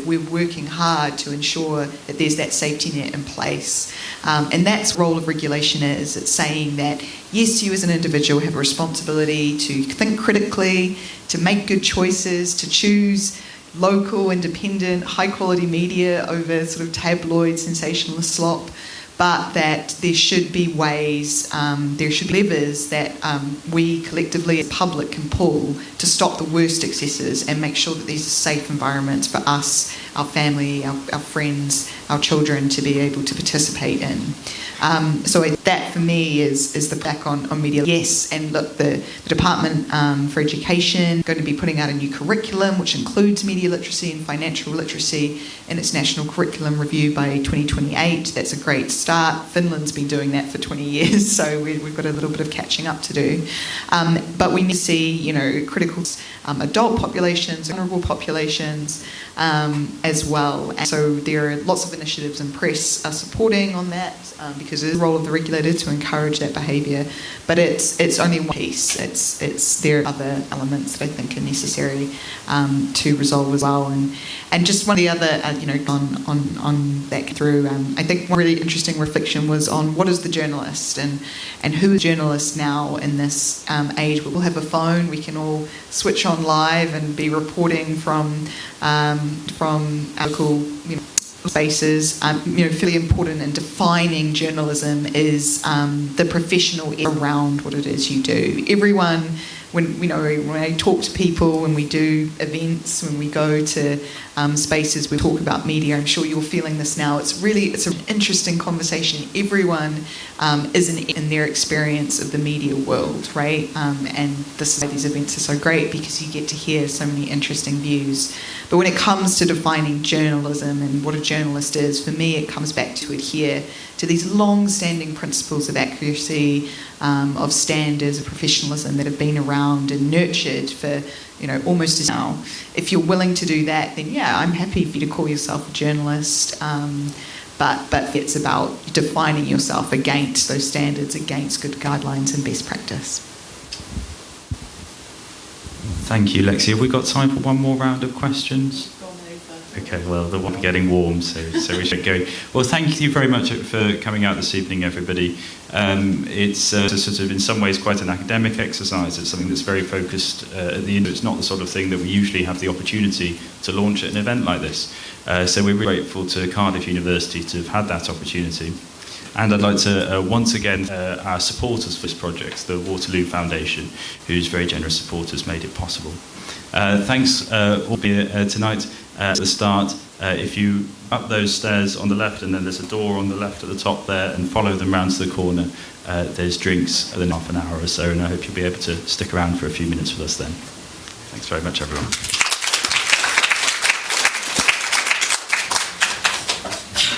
we're working hard to ensure that there's that safety net in place. And that's the role of regulation is. It's saying that, yes, you as an individual have a responsibility to think critically, to make good choices, to choose local, independent, high-quality media over sort of tabloid, sensationalist slop, but that there should be ways, there should be levers that we collectively as public can pull to stop the worst excesses and make sure that these are safe environments for us, our family, our friends, our children to be able to participate in. So that for me is the back on media. Yes, and look, the Department for Education going to be putting out a new curriculum which includes media literacy and financial literacy in its national curriculum review by 2028. That's a great start. Finland's been doing that for 20 years, so we've got a little bit of catching up to do. But we need to see, critical adult populations, vulnerable populations as well. And so there are lots of initiatives and press are supporting on that because it's the role of the regulator to encourage that behaviour. But it's only one piece. There are other elements that I think are necessary to resolve as well. And just one of the other, on that through, I think one really interesting reflection was on what is the journalist and who is a journalist now in this age. We'll have a phone, we can all switch on live and be reporting from local spaces. Fairly important in defining journalism is the professional around what it is you do. Everyone, when I talk to people, when we do events, when we go to spaces, we talk about media. I'm sure you're feeling this now. It's an interesting conversation. Everyone is in their experience of the media world, right? And this is why these events are so great, because you get to hear so many interesting views. But when it comes to defining journalism and what a journalist is, for me, it comes back to adhere to these long-standing principles of accuracy, of standards, of professionalism that have been around and nurtured for almost as now. If you're willing to do that, then yeah, I'm happy for you to call yourself a journalist. But it's about defining yourself against those standards, against good guidelines and best practice. Thank you, Lexie. Have we got time for one more round of questions? Okay, well, the one's getting warm, so we should go. Well, thank you very much for coming out this evening, everybody. It's sort of, in some ways, quite an academic exercise. It's something that's very focused at the end. It's not the sort of thing that we usually have the opportunity to launch at an event like this. So we're really grateful to Cardiff University to have had that opportunity. And I'd like to once again our supporters for this project, the Waterloo Foundation, whose very generous supporters made it possible. Thanks all tonight. At the start, if you up those stairs on the left, and then there's a door on the left at the top there, and follow them round to the corner, there's drinks within half an hour or so, and I hope you'll be able to stick around for a few minutes with us then. Thanks very much, everyone.